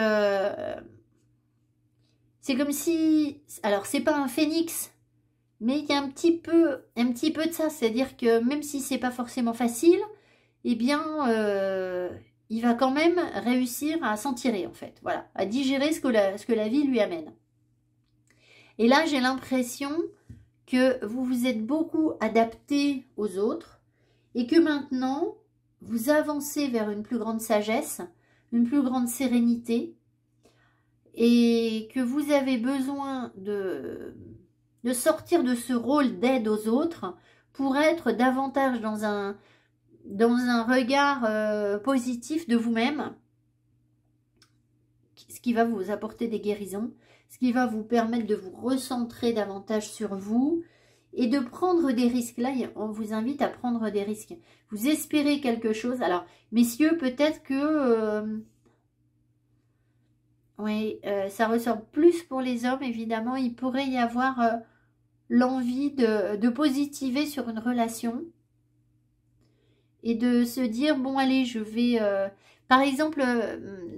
c'est comme si... Alors, c'est pas un phénix, mais il y a un petit peu de ça. C'est-à-dire que même si c'est pas forcément facile, eh bien, il va quand même réussir à s'en tirer, en fait. Voilà, à digérer ce que la vie lui amène. Et là, j'ai l'impression que vous vous êtes beaucoup adapté aux autres et que maintenant, vous avancez vers une plus grande sagesse, une plus grande sérénité et que vous avez besoin de sortir de ce rôle d'aide aux autres pour être davantage dans un regard positif de vous-même, ce qui va vous apporter des guérisons, ce qui va vous permettre de vous recentrer davantage sur vous et de prendre des risques. Là, on vous invite à prendre des risques. Vous espérez quelque chose. Alors, messieurs, peut-être que... ça ressort plus pour les hommes, évidemment. Il pourrait y avoir l'envie de positiver sur une relation et de se dire, bon, allez, je vais... Par exemple,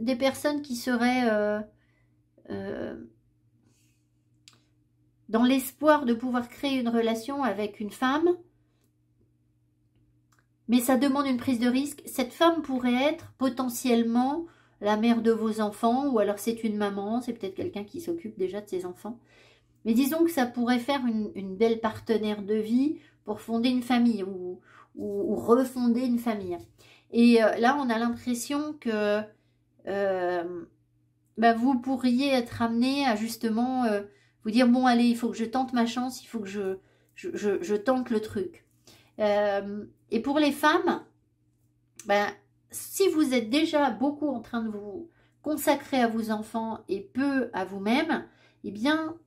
des personnes qui seraient dans l'espoir de pouvoir créer une relation avec une femme, mais ça demande une prise de risque. Cette femme pourrait être potentiellement la mère de vos enfants, ou alors c'est une maman, c'est peut-être quelqu'un qui s'occupe déjà de ses enfants. Mais disons que ça pourrait faire une belle partenaire de vie pour fonder une famille, ou refonder une famille. Et là, on a l'impression que vous pourriez être amené à justement vous dire, bon, allez, il faut que je tente ma chance, il faut que je tente le truc. Et pour les femmes, si vous êtes déjà beaucoup en train de vous consacrer à vos enfants et peu à vous-même, eh bien,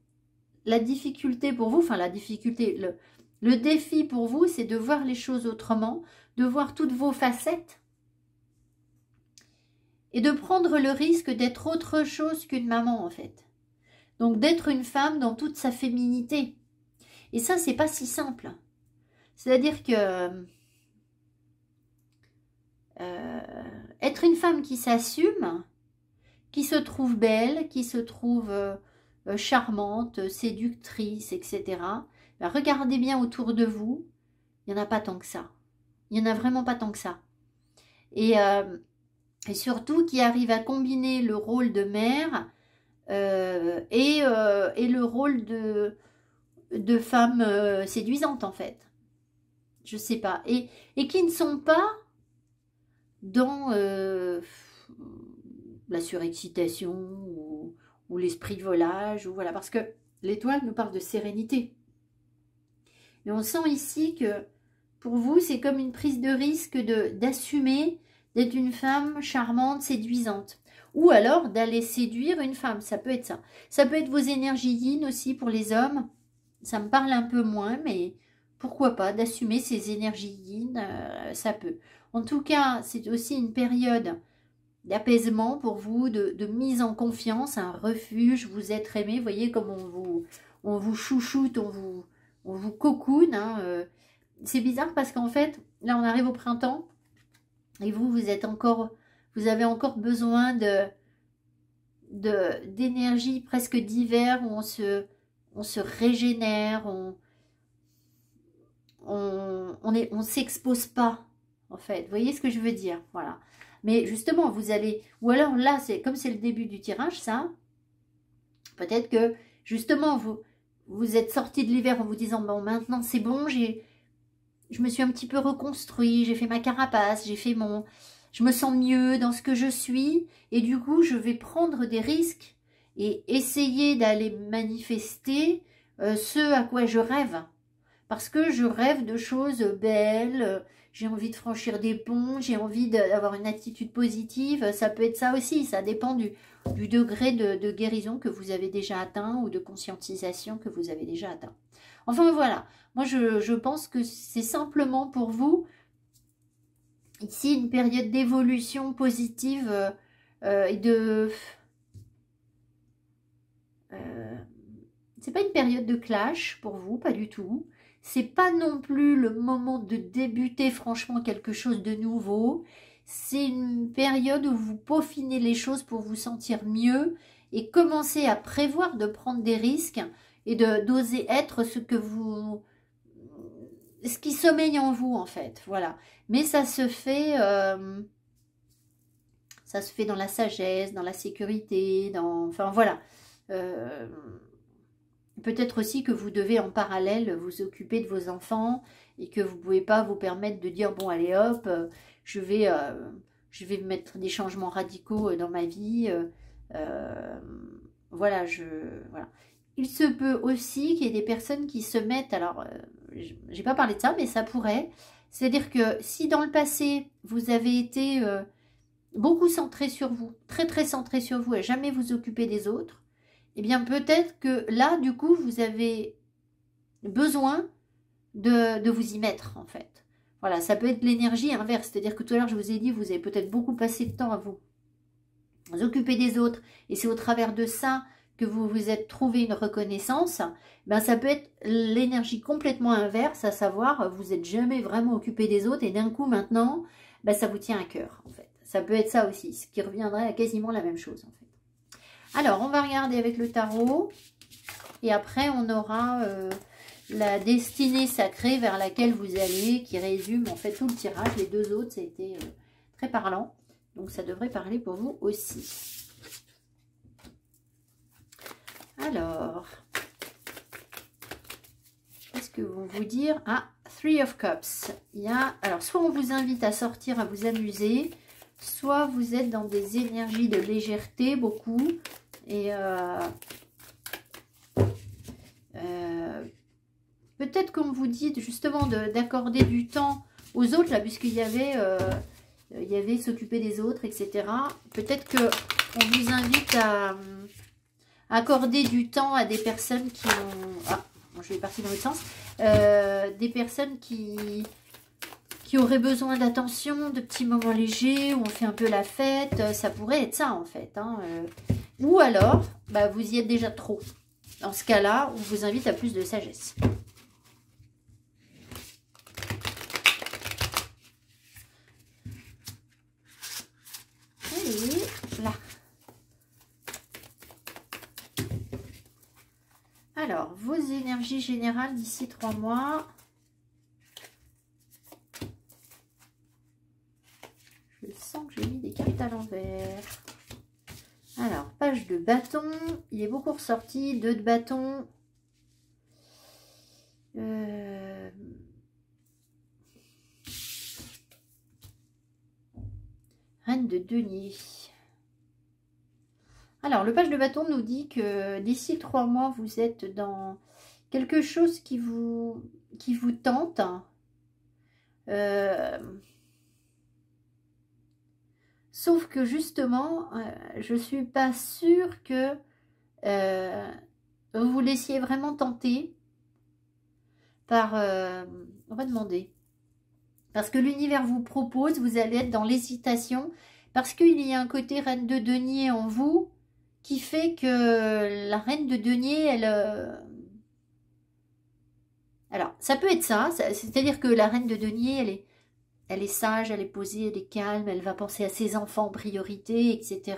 la difficulté pour vous, enfin la difficulté, le défi pour vous, c'est de voir les choses autrement, de voir toutes vos facettes et de prendre le risque d'être autre chose qu'une maman, en fait. Donc, d'être une femme dans toute sa féminité. Et ça, c'est pas si simple. C'est-à-dire que être une femme qui s'assume, qui se trouve belle, qui se trouve charmante, séductrice, etc. Regardez bien autour de vous, il n'y en a pas tant que ça. Il n'y en a vraiment pas tant que ça. Et surtout qui arrive à combiner le rôle de mère et le rôle de femme séduisante, en fait. Je sais pas. Et qui ne sont pas dans la surexcitation ou l'esprit de volage, ou voilà, parce que l'étoile nous parle de sérénité. Mais on sent ici que pour vous, c'est comme une prise de risque d'assumer d'être une femme charmante, séduisante. Ou alors d'aller séduire une femme, ça peut être ça. Ça peut être vos énergies yin aussi pour les hommes. Ça me parle un peu moins, mais pourquoi pas, d'assumer ces énergies yin, ça peut. En tout cas, c'est aussi une période d'apaisement pour vous, de mise en confiance, un refuge, vous êtes aimé. Vous voyez comme on vous chouchoute, on vous cocoune. Hein, c'est bizarre parce qu'en fait, là on arrive au printemps et vous avez encore besoin d'énergie presque d'hiver où on se régénère, on s'expose pas en fait. Vous voyez ce que je veux dire? Voilà. Mais justement, vous allez, ou alors là, comme c'est le début du tirage, ça, peut-être que justement vous êtes sorti de l'hiver en vous disant bon, maintenant c'est bon, je me suis un petit peu reconstruit, j'ai fait ma carapace, je me sens mieux dans ce que je suis, et du coup je vais prendre des risques et essayer d'aller manifester ce à quoi je rêve. Parce que je rêve de choses belles, j'ai envie de franchir des ponts, j'ai envie d'avoir une attitude positive. Ça peut être ça aussi, ça dépend du degré de guérison que vous avez déjà atteint ou de conscientisation que vous avez déjà atteint. Enfin voilà, moi je pense que c'est simplement pour vous, ici, une période d'évolution positive et de... c'est pas une période de clash pour vous, pas du tout. C'est pas non plus le moment de débuter franchement quelque chose de nouveau. C'est une période où vous peaufinez les choses pour vous sentir mieux et commencer à prévoir de prendre des risques et d'oser être ce qui sommeille en vous en fait. Voilà. Mais ça se fait dans la sagesse, dans la sécurité, enfin voilà. Peut-être aussi que vous devez en parallèle vous occuper de vos enfants et que vous ne pouvez pas vous permettre de dire bon allez hop, je vais mettre des changements radicaux dans ma vie. Voilà, voilà. Il se peut aussi qu'il y ait des personnes qui se mettent, alors j'ai pas parlé de ça, mais ça pourrait. C'est-à-dire que si dans le passé vous avez été beaucoup centré sur vous, très très centré sur vous, à jamais vous occuper des autres, eh bien peut-être que là, du coup, vous avez besoin de vous y mettre, en fait. Voilà, ça peut être l'énergie inverse. C'est-à-dire que tout à l'heure, je vous ai dit, vous avez peut-être beaucoup passé de temps à vous occuper des autres. Et c'est au travers de ça que vous vous êtes trouvé une reconnaissance. Ben, ça peut être l'énergie complètement inverse, à savoir, vous n'êtes jamais vraiment occupé des autres. Et d'un coup, maintenant, ben, ça vous tient à cœur, en fait. Ça peut être ça aussi, ce qui reviendrait à quasiment la même chose en fait. Alors, on va regarder avec le tarot. Et après, on aura la destinée sacrée vers laquelle vous allez, qui résume en fait tout le tirage. Les deux autres, c'était très parlant. Donc, ça devrait parler pour vous aussi. Alors, qu'est-ce que vont vous dire? Ah, Three of Cups. Il y a, alors, soit on vous invite à sortir, à vous amuser, soit vous êtes dans des énergies de légèreté, beaucoup. Et peut-être qu'on vous dit justement d'accorder du temps aux autres, là, puisqu'il y avait s'occuper des autres, etc. Peut-être qu'on vous invite à accorder du temps à des personnes qui ont... Ah, je vais partir dans l'autre sens. Des personnes qui auraient besoin d'attention, de petits moments légers, où on fait un peu la fête. Ça pourrait être ça, en fait. Hein. Ou alors, bah, vous y êtes déjà trop. Dans ce cas-là, on vous invite à plus de sagesse. Et là. Alors, vos énergies générales d'ici 3 mois. Je sens que j'ai mis des cartes à l'envers. Alors, page de bâton. Il est beaucoup ressorti. 2 de bâton. Reine de denier. Alors, le page de bâton nous dit que d'ici 3 mois, vous êtes dans quelque chose qui vous tente. Sauf que justement, je ne suis pas sûre que vous vous laissiez vraiment tenter par... on va demander. Parce que l'univers vous propose, vous allez être dans l'hésitation. Parce qu'il y a un côté reine de denier en vous qui fait que la reine de denier, elle... Alors, ça peut être ça. C'est-à-dire que la reine de denier, elle est sage, elle est posée, elle est calme, elle va penser à ses enfants en priorité, etc.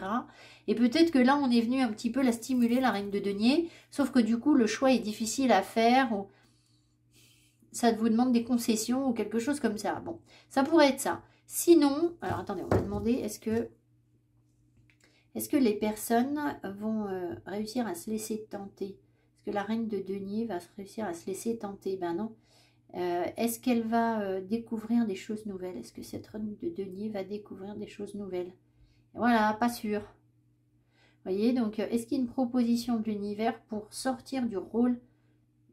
Et peut-être que là, on est venu un petit peu la stimuler, la reine de denier, sauf que du coup, le choix est difficile à faire, ou ça vous demande des concessions, ou quelque chose comme ça. Bon, ça pourrait être ça. Sinon, alors attendez, on va demander, est-ce que les personnes vont réussir à se laisser tenter? Est-ce que la reine de denier va réussir à se laisser tenter? Ben non. Est-ce qu'elle va découvrir des choses nouvelles? Est-ce que cette reine de denier va découvrir des choses nouvelles? Voilà, pas sûr. Vous voyez, donc est-ce qu'il y a une proposition de l'univers pour sortir du rôle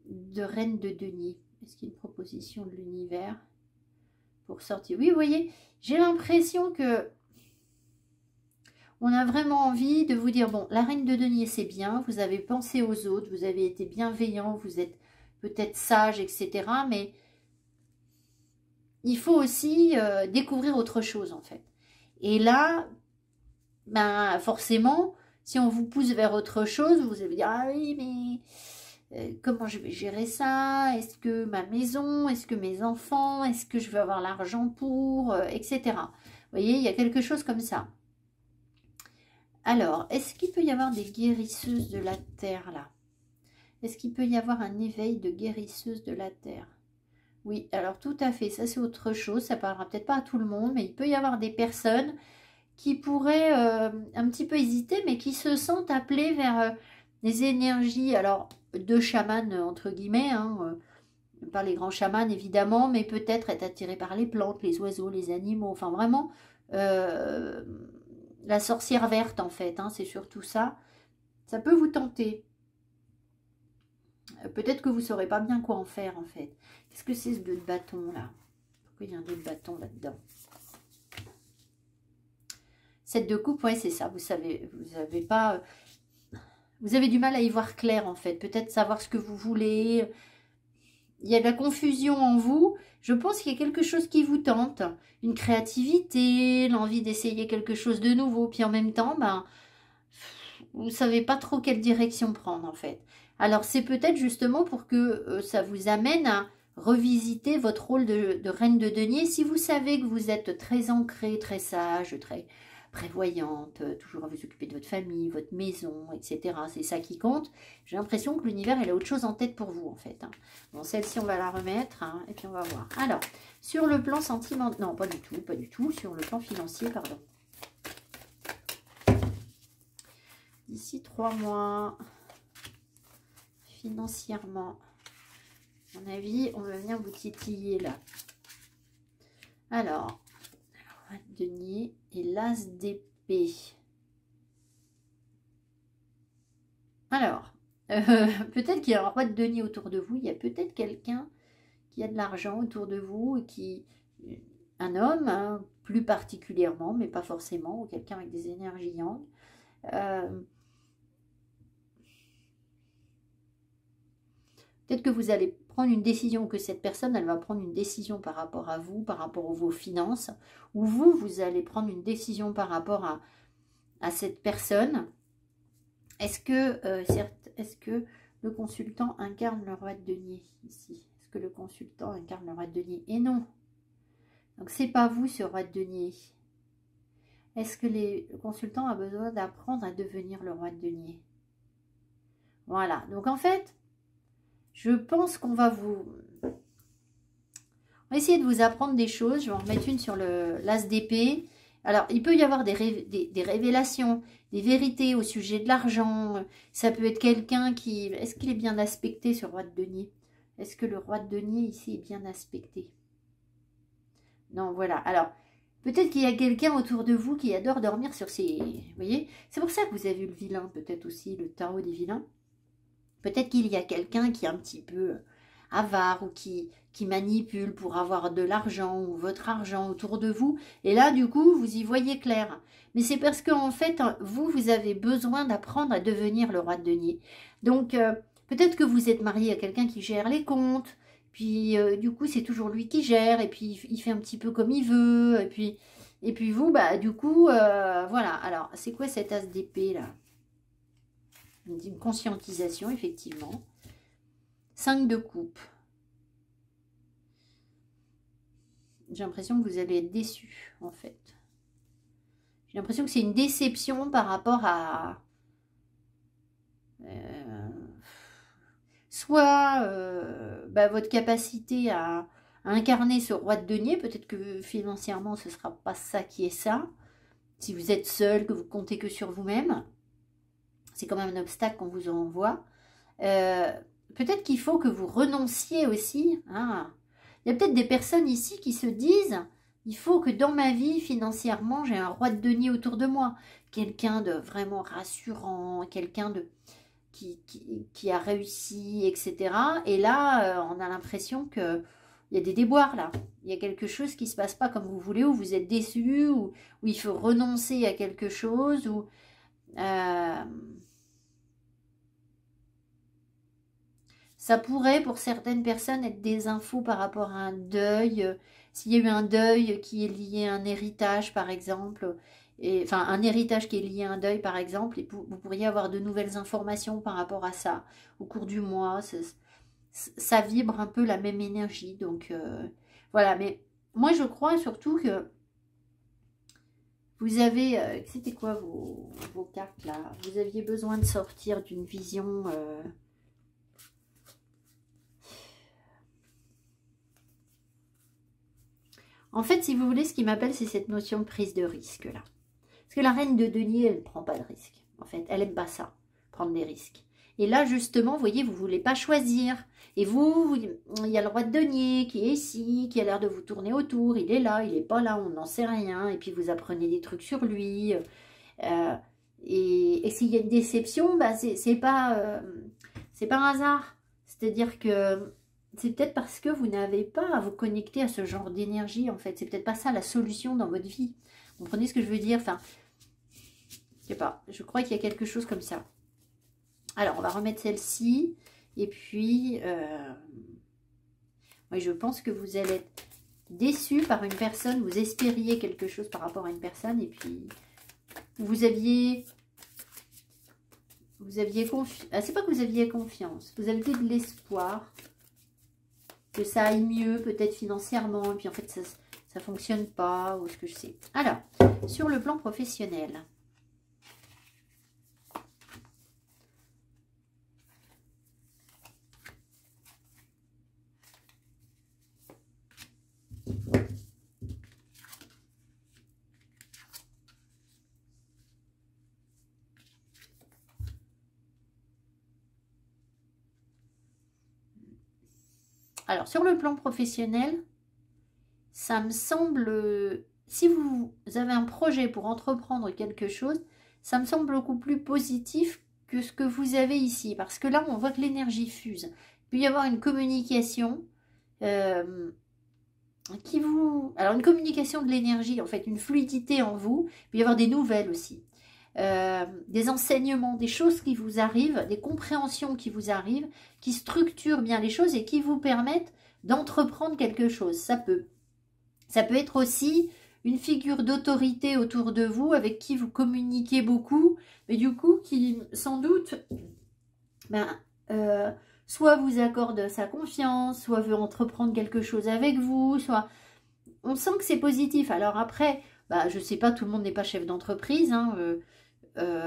de reine de denier? Est-ce qu'il y a une proposition de l'univers pour sortir? Oui, vous voyez, j'ai l'impression que on a vraiment envie de vous dire, bon, la reine de denier, c'est bien, vous avez pensé aux autres, vous avez été bienveillant, vous êtes peut-être sage, etc. Mais il faut aussi découvrir autre chose, en fait. Et là, ben, forcément, si on vous pousse vers autre chose, vous allez dire, ah oui, mais comment je vais gérer ça? Est-ce que ma maison? Est-ce que mes enfants? Est-ce que je vais avoir l'argent pour? Etc. Vous voyez, il y a quelque chose comme ça. Alors, est-ce qu'il peut y avoir des guérisseuses de la terre, là? Est-ce qu'il peut y avoir un éveil de guérisseuse de la terre? Oui, alors tout à fait, ça c'est autre chose, ça parlera peut-être pas à tout le monde, mais il peut y avoir des personnes qui pourraient un petit peu hésiter, mais qui se sentent appelées vers des énergies, alors de chaman entre guillemets, hein, pas les grands chamans évidemment, mais peut-être être attirées par les plantes, les oiseaux, les animaux, enfin vraiment la sorcière verte en fait, hein, c'est surtout ça. Ça peut vous tenter. Peut-être que vous ne saurez pas bien quoi en faire en fait. Qu'est-ce que c'est ce 2 de bâton là? Pourquoi il y a un 2 de bâton là-dedans? 7 de coupe, ouais c'est ça. Vous savez, vous avez pas... Vous avez du mal à y voir clair en fait. Peut-être savoir ce que vous voulez. Il y a de la confusion en vous. Je pense qu'il y a quelque chose qui vous tente. Une créativité, l'envie d'essayer quelque chose de nouveau. Puis en même temps, ben, vous ne savez pas trop quelle direction prendre en fait. Alors c'est peut-être justement pour que ça vous amène à revisiter votre rôle de reine de denier. Si vous savez que vous êtes très ancrée, très sage, très prévoyante, toujours à vous occuper de votre famille, votre maison, etc. C'est ça qui compte. J'ai l'impression que l'univers, il a autre chose en tête pour vous, en fait. Hein. Bon, celle-ci, on va la remettre, hein, et puis on va voir. Alors, sur le plan sentimental, non, pas du tout, pas du tout. Sur le plan financier, pardon. D'ici 3 mois, financièrement, à mon avis, on va venir vous titiller là. Alors, roi de denier et l'as d'épée. Alors, peut-être qu'il y a un roi de denier autour de vous. Il y a peut-être quelqu'un qui a de l'argent autour de vous et qui... Un homme, hein, plus particulièrement, mais pas forcément, ou quelqu'un avec des énergies yang. Peut-être que vous allez prendre une décision, que cette personne, elle va prendre une décision par rapport à vous, par rapport à vos finances, ou vous allez prendre une décision par rapport à cette personne. Est-ce que le consultant incarne le roi de denier ici? Est-ce que le consultant incarne le roi de denier? Et non. Donc, c'est pas vous, ce roi de denier. Est-ce que le consultant a besoin d'apprendre à devenir le roi de denier? Voilà. Donc, en fait... Je pense qu'on va on va essayer de vous apprendre des choses. Je vais en remettre une sur l'as d'épée. Alors, il peut y avoir des révélations, des vérités au sujet de l'argent. Ça peut être quelqu'un qui... Est-ce qu'il est bien aspecté, ce roi de denier? Est-ce que le roi de denier, ici, est bien aspecté? Non, voilà. Alors, peut-être qu'il y a quelqu'un autour de vous qui adore dormir sur ses... Vous voyez? C'est pour ça que vous avez eu le vilain, peut-être aussi, le tarot des vilains. Peut-être qu'il y a quelqu'un qui est un petit peu avare ou qui manipule pour avoir de l'argent ou votre argent autour de vous. Et là, du coup, vous y voyez clair. Mais c'est parce qu'en fait, vous avez besoin d'apprendre à devenir le roi de denier. Donc, peut-être que vous êtes marié à quelqu'un qui gère les comptes. Puis, du coup, c'est toujours lui qui gère. Et puis, il fait un petit peu comme il veut. Et puis vous, bah, du coup, voilà. Alors, c'est quoi cet as d'épée, là? Une conscientisation, effectivement. 5 de coupe. J'ai l'impression que vous allez être déçu, en fait. J'ai l'impression que c'est une déception par rapport à... soit votre capacité à incarner ce roi de denier. Peut-être que financièrement, ce ne sera pas ça qui est ça. Si vous êtes seul, que vous comptez que sur vous-même. C'est quand même un obstacle qu'on vous envoie. Peut-être qu'il faut que vous renonciez aussi. Hein. Il y a peut-être des personnes ici qui se disent, il faut que dans ma vie, financièrement, j'ai un roi de denier autour de moi. Quelqu'un de vraiment rassurant, quelqu'un qui a réussi, etc. Et là, on a l'impression qu'il y a des déboires là. Il y a quelque chose qui ne se passe pas comme vous voulez, où vous êtes déçu, où il faut renoncer à quelque chose, ou... ça pourrait pour certaines personnes être des infos par rapport à un deuil, s'il y a eu un deuil qui est lié à un héritage par exemple, enfin un héritage qui est lié à un deuil par exemple, et vous pourriez avoir de nouvelles informations par rapport à ça au cours du mois. Ça vibre un peu la même énergie, donc voilà. Mais moi je crois surtout que vous avez, c'était quoi vos cartes là? Vous aviez besoin de sortir d'une vision... En fait, si vous voulez, ce qui m'appelle, c'est cette notion de prise de risque là. Parce que la reine de denier, elle ne prend pas de risque. En fait, elle n'aime pas ça, prendre des risques. Et là, justement, vous voyez, vous ne voulez pas choisir. Et vous, il y a le roi de denier qui est ici, qui a l'air de vous tourner autour. Il est là, il n'est pas là, on n'en sait rien. Et puis, vous apprenez des trucs sur lui. Et s'il y a une déception, bah, c'est pas un hasard. C'est-à-dire que c'est peut-être parce que vous n'avez pas à vous connecter à ce genre d'énergie, en fait. C'est peut-être pas ça la solution dans votre vie. Vous comprenez ce que je veux dire? Enfin, je sais pas. Je crois qu'il y a quelque chose comme ça. Alors, on va remettre celle-ci. Et puis, oui, je pense que vous allez être déçu par une personne. Vous espériez quelque chose par rapport à une personne. Et puis, vous aviez confiance. Ah, c'est pas que vous aviez confiance. Vous aviez de l'espoir. que ça aille mieux, peut-être financièrement, et puis en fait, ça ne fonctionne pas, ou ce que je sais. Alors, sur le plan professionnel. Alors, sur le plan professionnel, ça me semble, si vous avez un projet pour entreprendre quelque chose, ça me semble beaucoup plus positif que ce que vous avez ici. Parce que là, on voit que l'énergie fuse. Il peut y avoir une communication alors, une communication de l'énergie, en fait, une fluidité en vous. Il peut y avoir des nouvelles aussi. Des enseignements, des choses qui vous arrivent, des compréhensions qui vous arrivent, qui structurent bien les choses et qui vous permettent d'entreprendre quelque chose. Ça peut être aussi une figure d'autorité autour de vous avec qui vous communiquez beaucoup, mais du coup qui sans doute soit vous accorde sa confiance, soit veut entreprendre quelque chose avec vous, soit on sent que c'est positif. Alors après, je sais pas, tout le monde n'est pas chef d'entreprise, hein,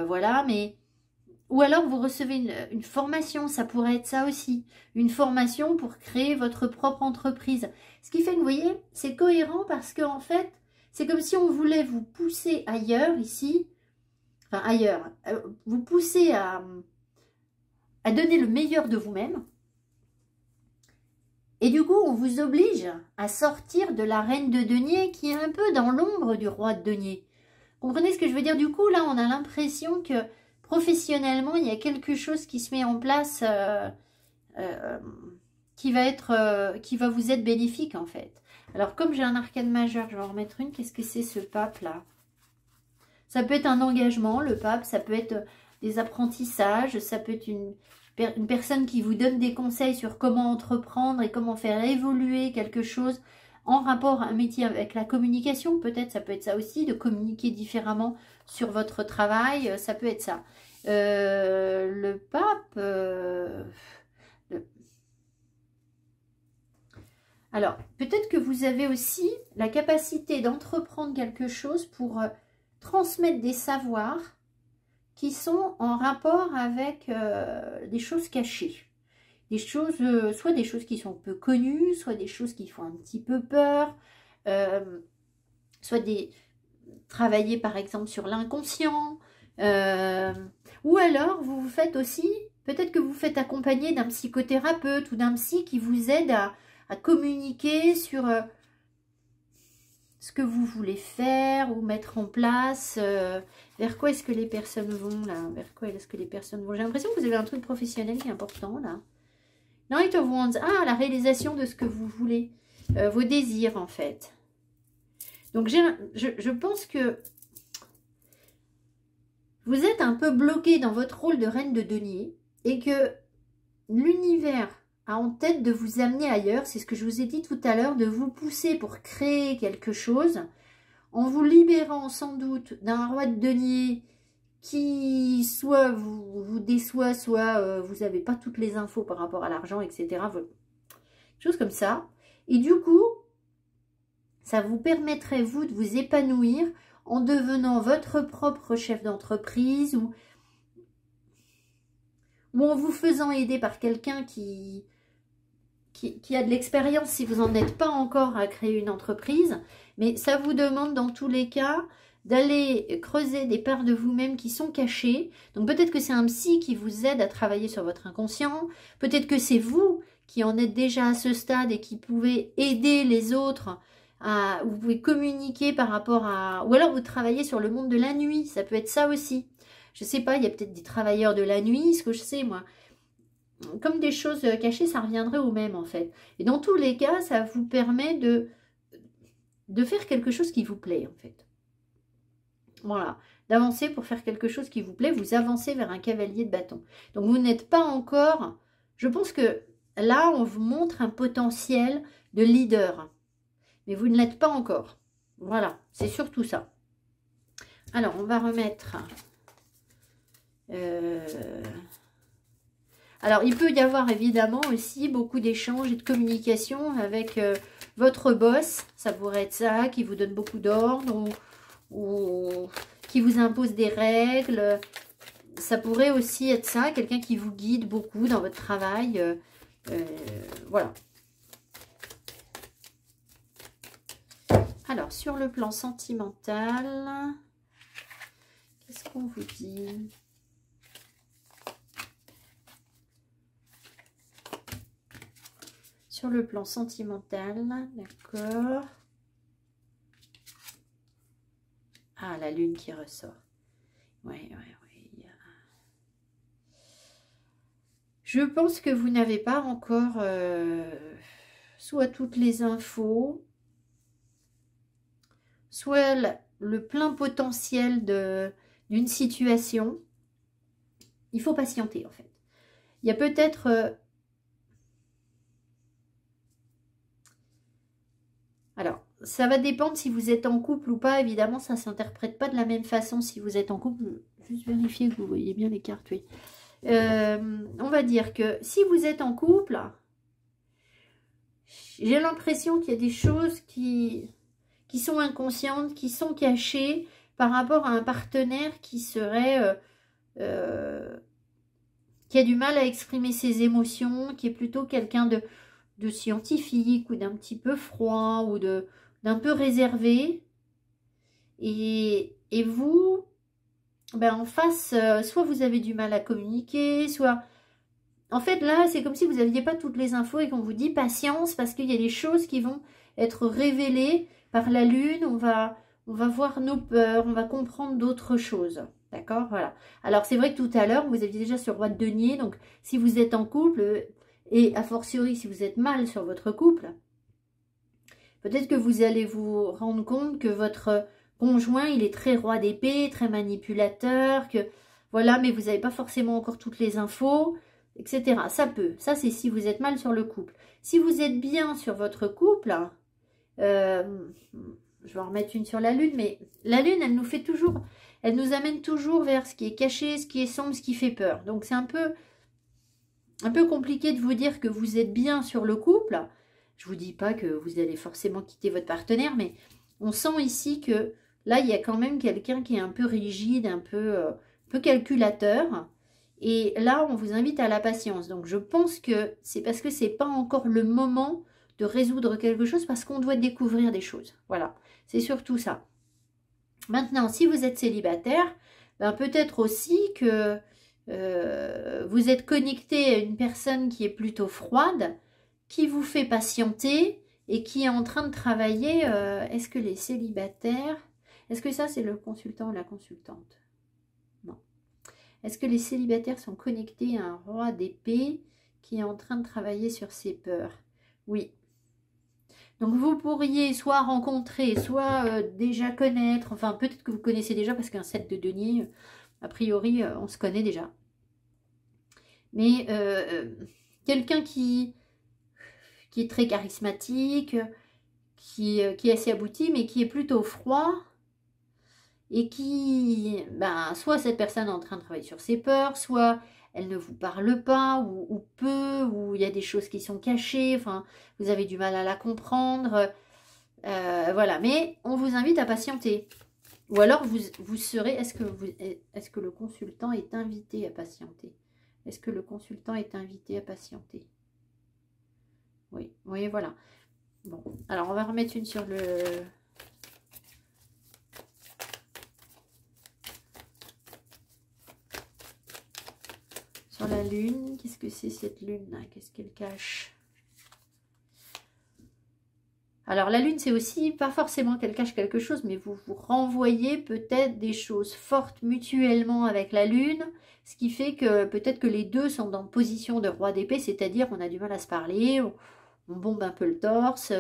voilà, mais ou alors vous recevez une formation, ça pourrait être ça aussi, une formation pour créer votre propre entreprise. Ce qui fait que, vous voyez, c'est cohérent parce qu'en fait, c'est comme si on voulait vous pousser ailleurs, ici, enfin ailleurs, vous pousser à donner le meilleur de vous-même. Et du coup, on vous oblige à sortir de la reine de denier qui est un peu dans l'ombre du roi de denier. Comprenez ce que je veux dire? Du coup, là, on a l'impression que professionnellement, il y a quelque chose qui se met en place qui va vous être bénéfique, en fait. Alors, comme j'ai un arcane majeur, je vais en remettre une. Qu'est-ce que c'est ce pape-là? Ça peut être un engagement, le pape. Ça peut être des apprentissages. Ça peut être une personne qui vous donne des conseils sur comment entreprendre et comment faire évoluer quelque chose en rapport à un métier avec la communication. Peut-être, ça peut être ça aussi, de communiquer différemment sur votre travail. Ça peut être ça. Le pape... Alors, peut-être que vous avez aussi la capacité d'entreprendre quelque chose pour transmettre des savoirs qui sont en rapport avec des choses cachées. Des choses, soit des choses qui sont peu connues, soit des choses qui font un petit peu peur, soit travailler par exemple sur l'inconscient, ou alors vous vous faites aussi, peut-être que vous faites accompagner d'un psychothérapeute ou d'un psy qui vous aide à communiquer sur ce que vous voulez faire ou mettre en place. Vers quoi est-ce que les personnes vont là? Vers quoi est-ce que les personnes vont? J'ai l'impression que vous avez un truc professionnel qui est important là. Knight of Wands. Ah, la réalisation de ce que vous voulez. Vos désirs en fait. Donc je pense que vous êtes un peu bloqué dans votre rôle de reine de denier et que l'univers a en tête de vous amener ailleurs. C'est ce que je vous ai dit tout à l'heure, de vous pousser pour créer quelque chose en vous libérant sans doute d'un roi de denier qui soit vous déçoit, soit vous n'avez pas toutes les infos par rapport à l'argent, etc. Chose comme ça. Et du coup, ça vous permettrait, vous, de vous épanouir en devenant votre propre chef d'entreprise ou en vous faisant aider par quelqu'un qui a de l'expérience si vous n'en êtes pas encore à créer une entreprise. Mais ça vous demande dans tous les cas d'aller creuser des parts de vous-même qui sont cachées. Donc peut-être que c'est un psy qui vous aide à travailler sur votre inconscient. Peut-être que c'est vous qui en êtes déjà à ce stade et qui pouvez aider les autres. Vous pouvez communiquer par rapport à... Ou alors vous travaillez sur le monde de la nuit. Ça peut être ça aussi. Je sais pas, il y a peut-être des travailleurs de la nuit, ce que je sais moi. Comme des choses cachées, ça reviendrait au même en fait. Et dans tous les cas, ça vous permet de faire quelque chose qui vous plaît en fait. Voilà, d'avancer pour faire quelque chose qui vous plaît, vous avancez vers un cavalier de bâton. Donc vous n'êtes pas encore, je pense que là on vous montre un potentiel de leader, mais vous ne l'êtes pas encore. Voilà, c'est surtout ça. Alors on va remettre... Alors, il peut y avoir évidemment aussi beaucoup d'échanges et de communication avec votre boss. Ça pourrait être ça, qui vous donne beaucoup d'ordres ou qui vous impose des règles. Ça pourrait aussi être ça, quelqu'un qui vous guide beaucoup dans votre travail. Voilà. Alors, sur le plan sentimental, qu'est-ce qu'on vous dit ? Sur le plan sentimental, d'accord. Ah, la lune qui ressort. Ouais. Je pense que vous n'avez pas encore soit toutes les infos, soit le plein potentiel d'une situation. Il faut patienter, en fait. Il y a peut-être... Alors, ça va dépendre si vous êtes en couple ou pas. Évidemment, ça ne s'interprète pas de la même façon si vous êtes en couple. Juste vérifier que vous voyez bien les cartes, oui. On va dire que si vous êtes en couple, j'ai l'impression qu'il y a des choses qui sont inconscientes, qui sont cachées par rapport à un partenaire qui serait... qui a du mal à exprimer ses émotions, qui est plutôt quelqu'un de scientifique ou d'un petit peu froid ou d'un peu réservé. Et vous, ben en face, soit vous avez du mal à communiquer, soit... En fait, là, c'est comme si vous n'aviez pas toutes les infos et qu'on vous dit patience parce qu'il y a des choses qui vont être révélées par la lune. On va voir nos peurs, on va comprendre d'autres choses. D'accord? Voilà. Alors, c'est vrai que tout à l'heure, vous aviez déjà ce roi de denier. Donc, si vous êtes en couple, et a fortiori, si vous êtes mal sur votre couple, peut-être que vous allez vous rendre compte que votre conjoint, il est très roi d'épée, très manipulateur, que voilà, mais vous n'avez pas forcément encore toutes les infos, etc. Ça peut. Ça, c'est si vous êtes mal sur le couple. Si vous êtes bien sur votre couple, je vais en remettre une sur la lune, mais la lune, elle nous fait toujours, elle nous amène toujours vers ce qui est caché, ce qui est sombre, ce qui fait peur. Donc, c'est un peu compliqué de vous dire que vous êtes bien sur le couple. Je ne vous dis pas que vous allez forcément quitter votre partenaire, mais on sent ici que là, il y a quand même quelqu'un qui est un peu rigide, un peu calculateur. Et là, on vous invite à la patience. Donc, je pense que c'est parce que ce n'est pas encore le moment de résoudre quelque chose, parce qu'on doit découvrir des choses. Voilà, c'est surtout ça. Maintenant, si vous êtes célibataire, ben peut-être aussi que vous êtes connecté à une personne qui est plutôt froide, qui vous fait patienter et qui est en train de travailler. Est-ce que les célibataires... Est-ce que ça, c'est le consultant ou la consultante? Non. Est-ce que les célibataires sont connectés à un roi d'épée qui est en train de travailler sur ses peurs? Oui. Donc, vous pourriez soit rencontrer, soit déjà connaître, enfin, peut-être que vous connaissez déjà, parce qu'un 7 de denier, a priori, on se connaît déjà. Mais quelqu'un qui est très charismatique, qui est assez abouti, mais qui est plutôt froid, et qui, ben, soit cette personne est en train de travailler sur ses peurs, soit elle ne vous parle pas, ou peu, ou il y a des choses qui sont cachées, enfin, vous avez du mal à la comprendre, voilà, mais on vous invite à patienter. Ou alors, vous serez, est-ce que le consultant est invité à patienter? Est-ce que le consultant est invité à patienter? Oui, oui, voilà. Bon, alors on va remettre une sur le... Sur la lune. Qu'est-ce que c'est cette lune-là? Qu'est-ce qu'elle cache? Alors la lune, c'est aussi pas forcément qu'elle cache quelque chose, mais vous vous renvoyez peut-être des choses fortes mutuellement avec la lune, ce qui fait que peut-être que les deux sont dans position de roi d'épée, c'est-à-dire on a du mal à se parler, on bombe un peu le torse,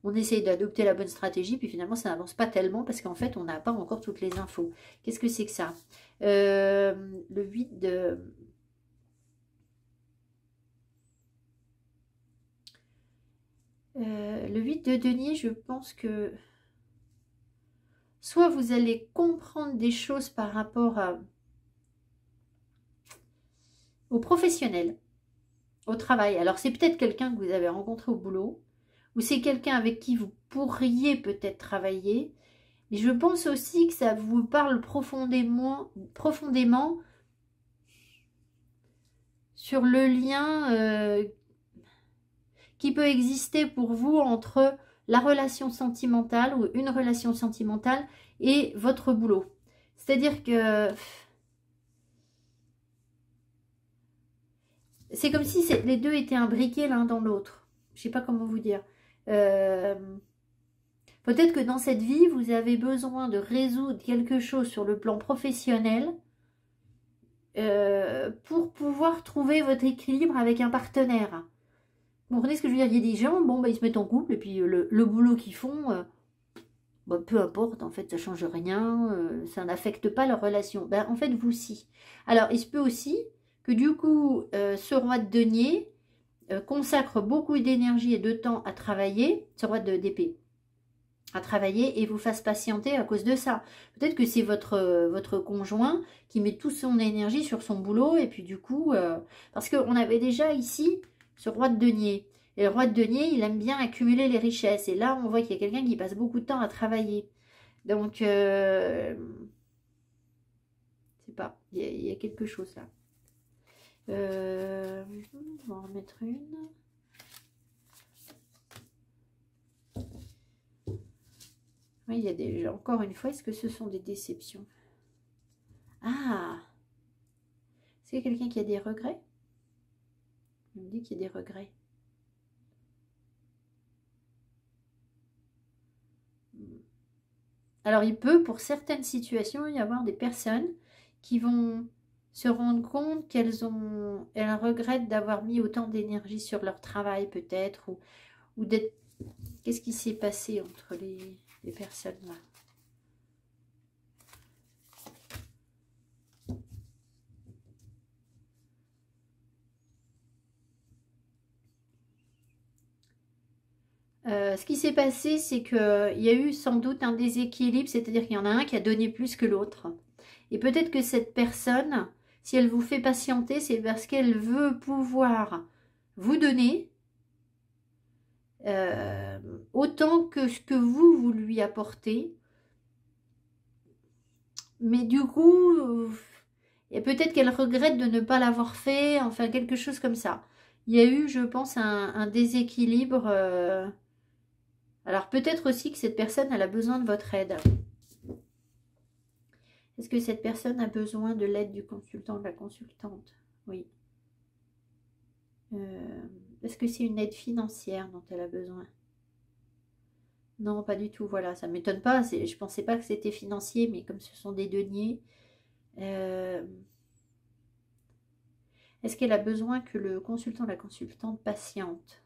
on essaye d'adopter la bonne stratégie, puis finalement ça n'avance pas tellement parce qu'en fait on n'a pas encore toutes les infos. Qu'est-ce que c'est que ça? Le 8 de... le 8 de denier, je pense que soit vous allez comprendre des choses par rapport aux professionnels. au travail. Alors, c'est peut-être quelqu'un que vous avez rencontré au boulot, ou c'est quelqu'un avec qui vous pourriez peut-être travailler. Mais je pense aussi que ça vous parle profondément sur le lien qui peut exister pour vous entre la relation sentimentale ou une relation sentimentale et votre boulot. C'est-à-dire que c'est comme si les deux étaient imbriqués l'un dans l'autre. Je ne sais pas comment vous dire. Peut-être que dans cette vie, vous avez besoin de résoudre quelque chose sur le plan professionnel pour pouvoir trouver votre équilibre avec un partenaire. Vous comprenez ce que je veux dire? Il y a des gens, bon, bah, ils se mettent en couple et puis le boulot qu'ils font, bah, peu importe, en fait, ça ne change rien, ça n'affecte pas leur relation. Ben, en fait, vous si. Alors, il se peut aussi que du coup, ce roi de denier consacre beaucoup d'énergie et de temps à travailler, ce roi d'épée, à travailler et vous fasse patienter à cause de ça. Peut-être que c'est votre conjoint qui met toute son énergie sur son boulot et puis du coup, parce qu'on avait déjà ici ce roi de denier. Et le roi de denier, il aime bien accumuler les richesses. Et là, on voit qu'il y a quelqu'un qui passe beaucoup de temps à travailler. Donc, je sais pas, il y a quelque chose là. On va en remettre une. Oui, il y a encore une fois, est-ce que ce sont des déceptions? Ah! C'est quelqu'un qui a des regrets? On me dit qu'il y a des regrets. Alors, il peut, pour certaines situations, y avoir des personnes qui vont se rendre compte qu'elles regrettent d'avoir mis autant d'énergie sur leur travail, peut-être, ou d'être... Qu'est-ce qui s'est passé entre les personnes là? Ce qui s'est passé, c'est qu'il y a eu sans doute un déséquilibre, c'est-à-dire qu'il y en a un qui a donné plus que l'autre. Et peut-être que cette personne, si elle vous fait patienter, c'est parce qu'elle veut pouvoir vous donner autant que ce que vous lui apportez. Mais du coup, et peut-être qu'elle regrette de ne pas l'avoir fait, enfin quelque chose comme ça. Il y a eu, je pense, un déséquilibre. Alors peut-être aussi que cette personne, elle a besoin de votre aide. Est-ce que cette personne a besoin de l'aide du consultant, de la consultante? Oui. Est-ce que c'est une aide financière dont elle a besoin? Non, pas du tout. Voilà, ça ne m'étonne pas. Je ne pensais pas que c'était financier, mais comme ce sont des deniers. Est-ce qu'elle a besoin que le consultant, la consultante patiente?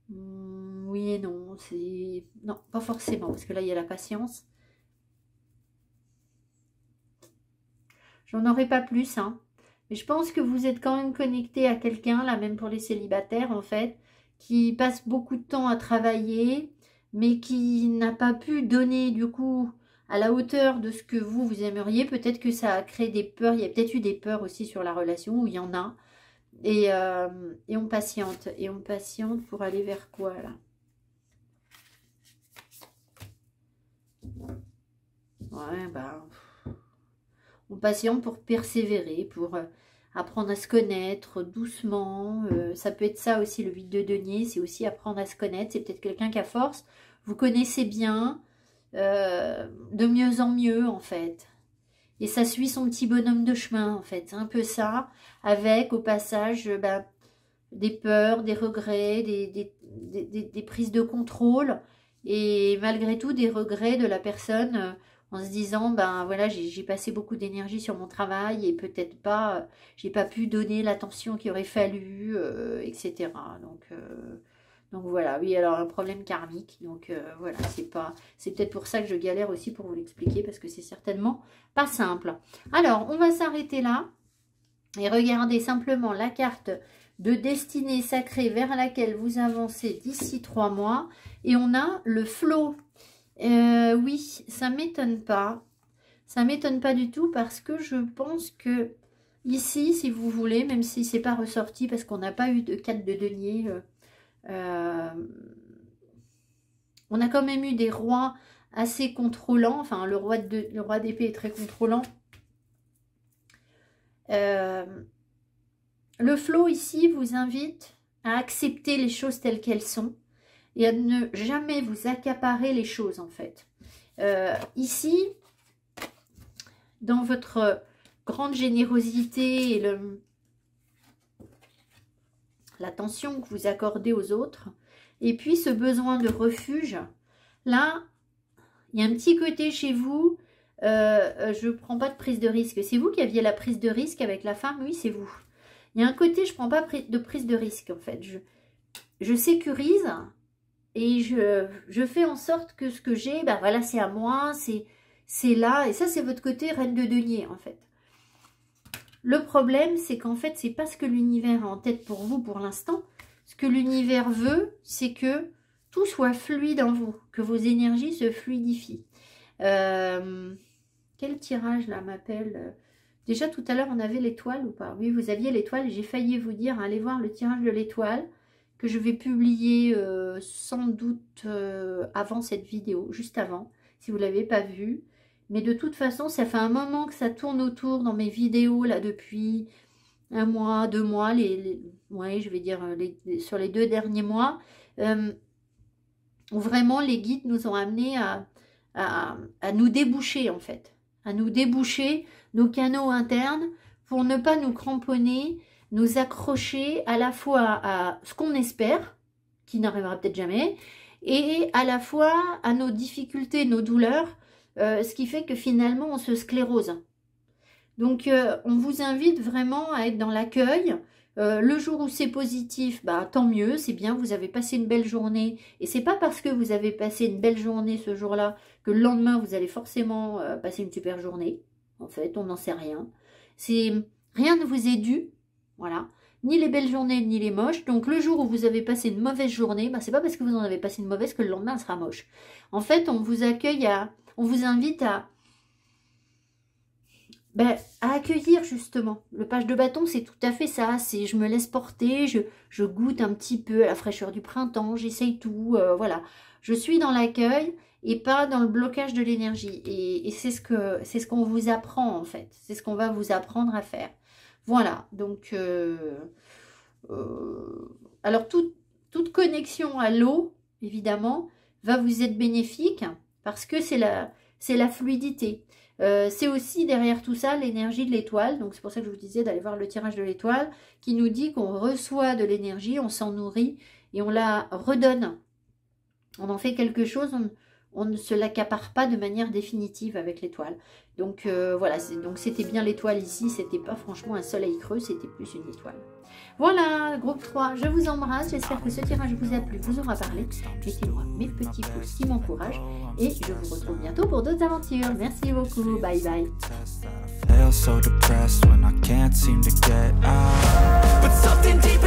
Oui et non. Non, pas forcément, parce que là, il y a la patience. J'en aurai pas plus, hein. Mais je pense que vous êtes quand même connecté à quelqu'un, là, même pour les célibataires, en fait, qui passe beaucoup de temps à travailler, mais qui n'a pas pu donner, du coup, à la hauteur de ce que vous aimeriez. Peut-être que ça a créé des peurs. Il y a peut-être eu des peurs aussi sur la relation, où il y en a. Et on patiente. Et on patiente pour aller vers quoi, là? Ouais, bah... On patiente pour persévérer, pour apprendre à se connaître doucement. Ça peut être ça aussi, le 8 de denier, c'est aussi apprendre à se connaître. C'est peut-être quelqu'un qu'à force, vous connaissez bien, de mieux en mieux en fait. Et ça suit son petit bonhomme de chemin en fait. C'est un peu ça, avec au passage des peurs, des regrets, des prises de contrôle. Et malgré tout, des regrets de la personne... en se disant, ben voilà, j'ai passé beaucoup d'énergie sur mon travail et peut-être pas, j'ai pas pu donner l'attention qu'il aurait fallu, etc. Donc voilà, oui, alors un problème karmique, donc voilà, c'est peut-être pour ça que je galère aussi pour vous l'expliquer, parce que c'est certainement pas simple. Alors, on va s'arrêter là et regarder simplement la carte de destinée sacrée vers laquelle vous avancez d'ici 3 mois, et on a le flot. Oui, ça m'étonne pas. Ça m'étonne pas du tout parce que je pense que ici, si vous voulez, même si c'est pas ressorti parce qu'on n'a pas eu de 4 de denier, on a quand même eu des rois assez contrôlants. Enfin, le roi d'épée est très contrôlant. Le flow ici vous invite à accepter les choses telles qu'elles sont et à ne jamais vous accaparer les choses en fait. Ici, dans votre grande générosité et l'attention que vous accordez aux autres, et puis ce besoin de refuge, là, il y a un petit côté chez vous, je ne prends pas de prise de risque. C'est vous qui aviez la prise de risque avec la femme, oui, c'est vous. Il y a un côté, je ne prends pas de prise de risque, en fait. Je sécurise et je fais en sorte que ce que j'ai, ben voilà, c'est à moi, c'est là. Et ça, c'est votre côté reine de denier, en fait. Le problème, c'est qu'en fait, c'est pas ce que l'univers a en tête pour vous pour l'instant. Ce que l'univers veut, c'est que tout soit fluide en vous, que vos énergies se fluidifient. Quel tirage là m'appelle? Déjà tout à l'heure on avait l'étoile ou pas? Oui, vous aviez l'étoile. J'ai failli vous dire allez voir le tirage de l'étoile que je vais publier sans doute avant cette vidéo, juste avant, si vous ne l'avez pas vu. Mais de toute façon, ça fait un moment que ça tourne autour dans mes vidéos là depuis un mois, 2 mois, ouais, je vais dire sur les 2 derniers mois, où vraiment les guides nous ont amenés à nous déboucher en fait, à nous déboucher nos canaux internes pour ne pas nous cramponner, nous accrocher à la fois à ce qu'on espère, qui n'arrivera peut-être jamais, et à la fois à nos difficultés, nos douleurs, ce qui fait que finalement on se sclérose. Donc on vous invite vraiment à être dans l'accueil. Le jour où c'est positif, bah, tant mieux, c'est bien, vous avez passé une belle journée. Et c'est pas parce que vous avez passé une belle journée ce jour-là que le lendemain, vous allez forcément passer une super journée. En fait, on n'en sait rien. Rien ne vous est dû, voilà. Ni les belles journées, ni les moches. Donc le jour où vous avez passé une mauvaise journée, bah, c'est pas parce que vous en avez passé une mauvaise que le lendemain, elle sera moche. En fait, on vous accueille on vous invite à accueillir justement. Le page de bâton, c'est tout à fait ça. C'est je me laisse porter, je goûte un petit peu à la fraîcheur du printemps, j'essaye tout, voilà. Je suis dans l'accueil et pas dans le blocage de l'énergie. Et c'est ce qu'on vous apprend en fait. C'est ce qu'on va vous apprendre à faire. Voilà, donc alors toute connexion à l'eau, évidemment, va vous être bénéfique parce que c'est la fluidité. C'est aussi derrière tout ça l'énergie de l'étoile, donc c'est pour ça que je vous disais d'aller voir le tirage de l'étoile qui nous dit qu'on reçoit de l'énergie, on s'en nourrit et on la redonne. On en fait quelque chose, on ne se l'accapare pas de manière définitive avec l'étoile. Donc voilà, donc c'était bien l'étoile ici, c'était pas franchement un soleil creux, c'était plus une étoile. Voilà, groupe 3, je vous embrasse, j'espère que ce tirage vous a plu, vous aura parlé. Mettez-moi mes petits pouces qui m'encouragent et je vous retrouve bientôt pour d'autres aventures. Merci beaucoup, bye bye. Feel so depressed when I can't seem to get out. But something deep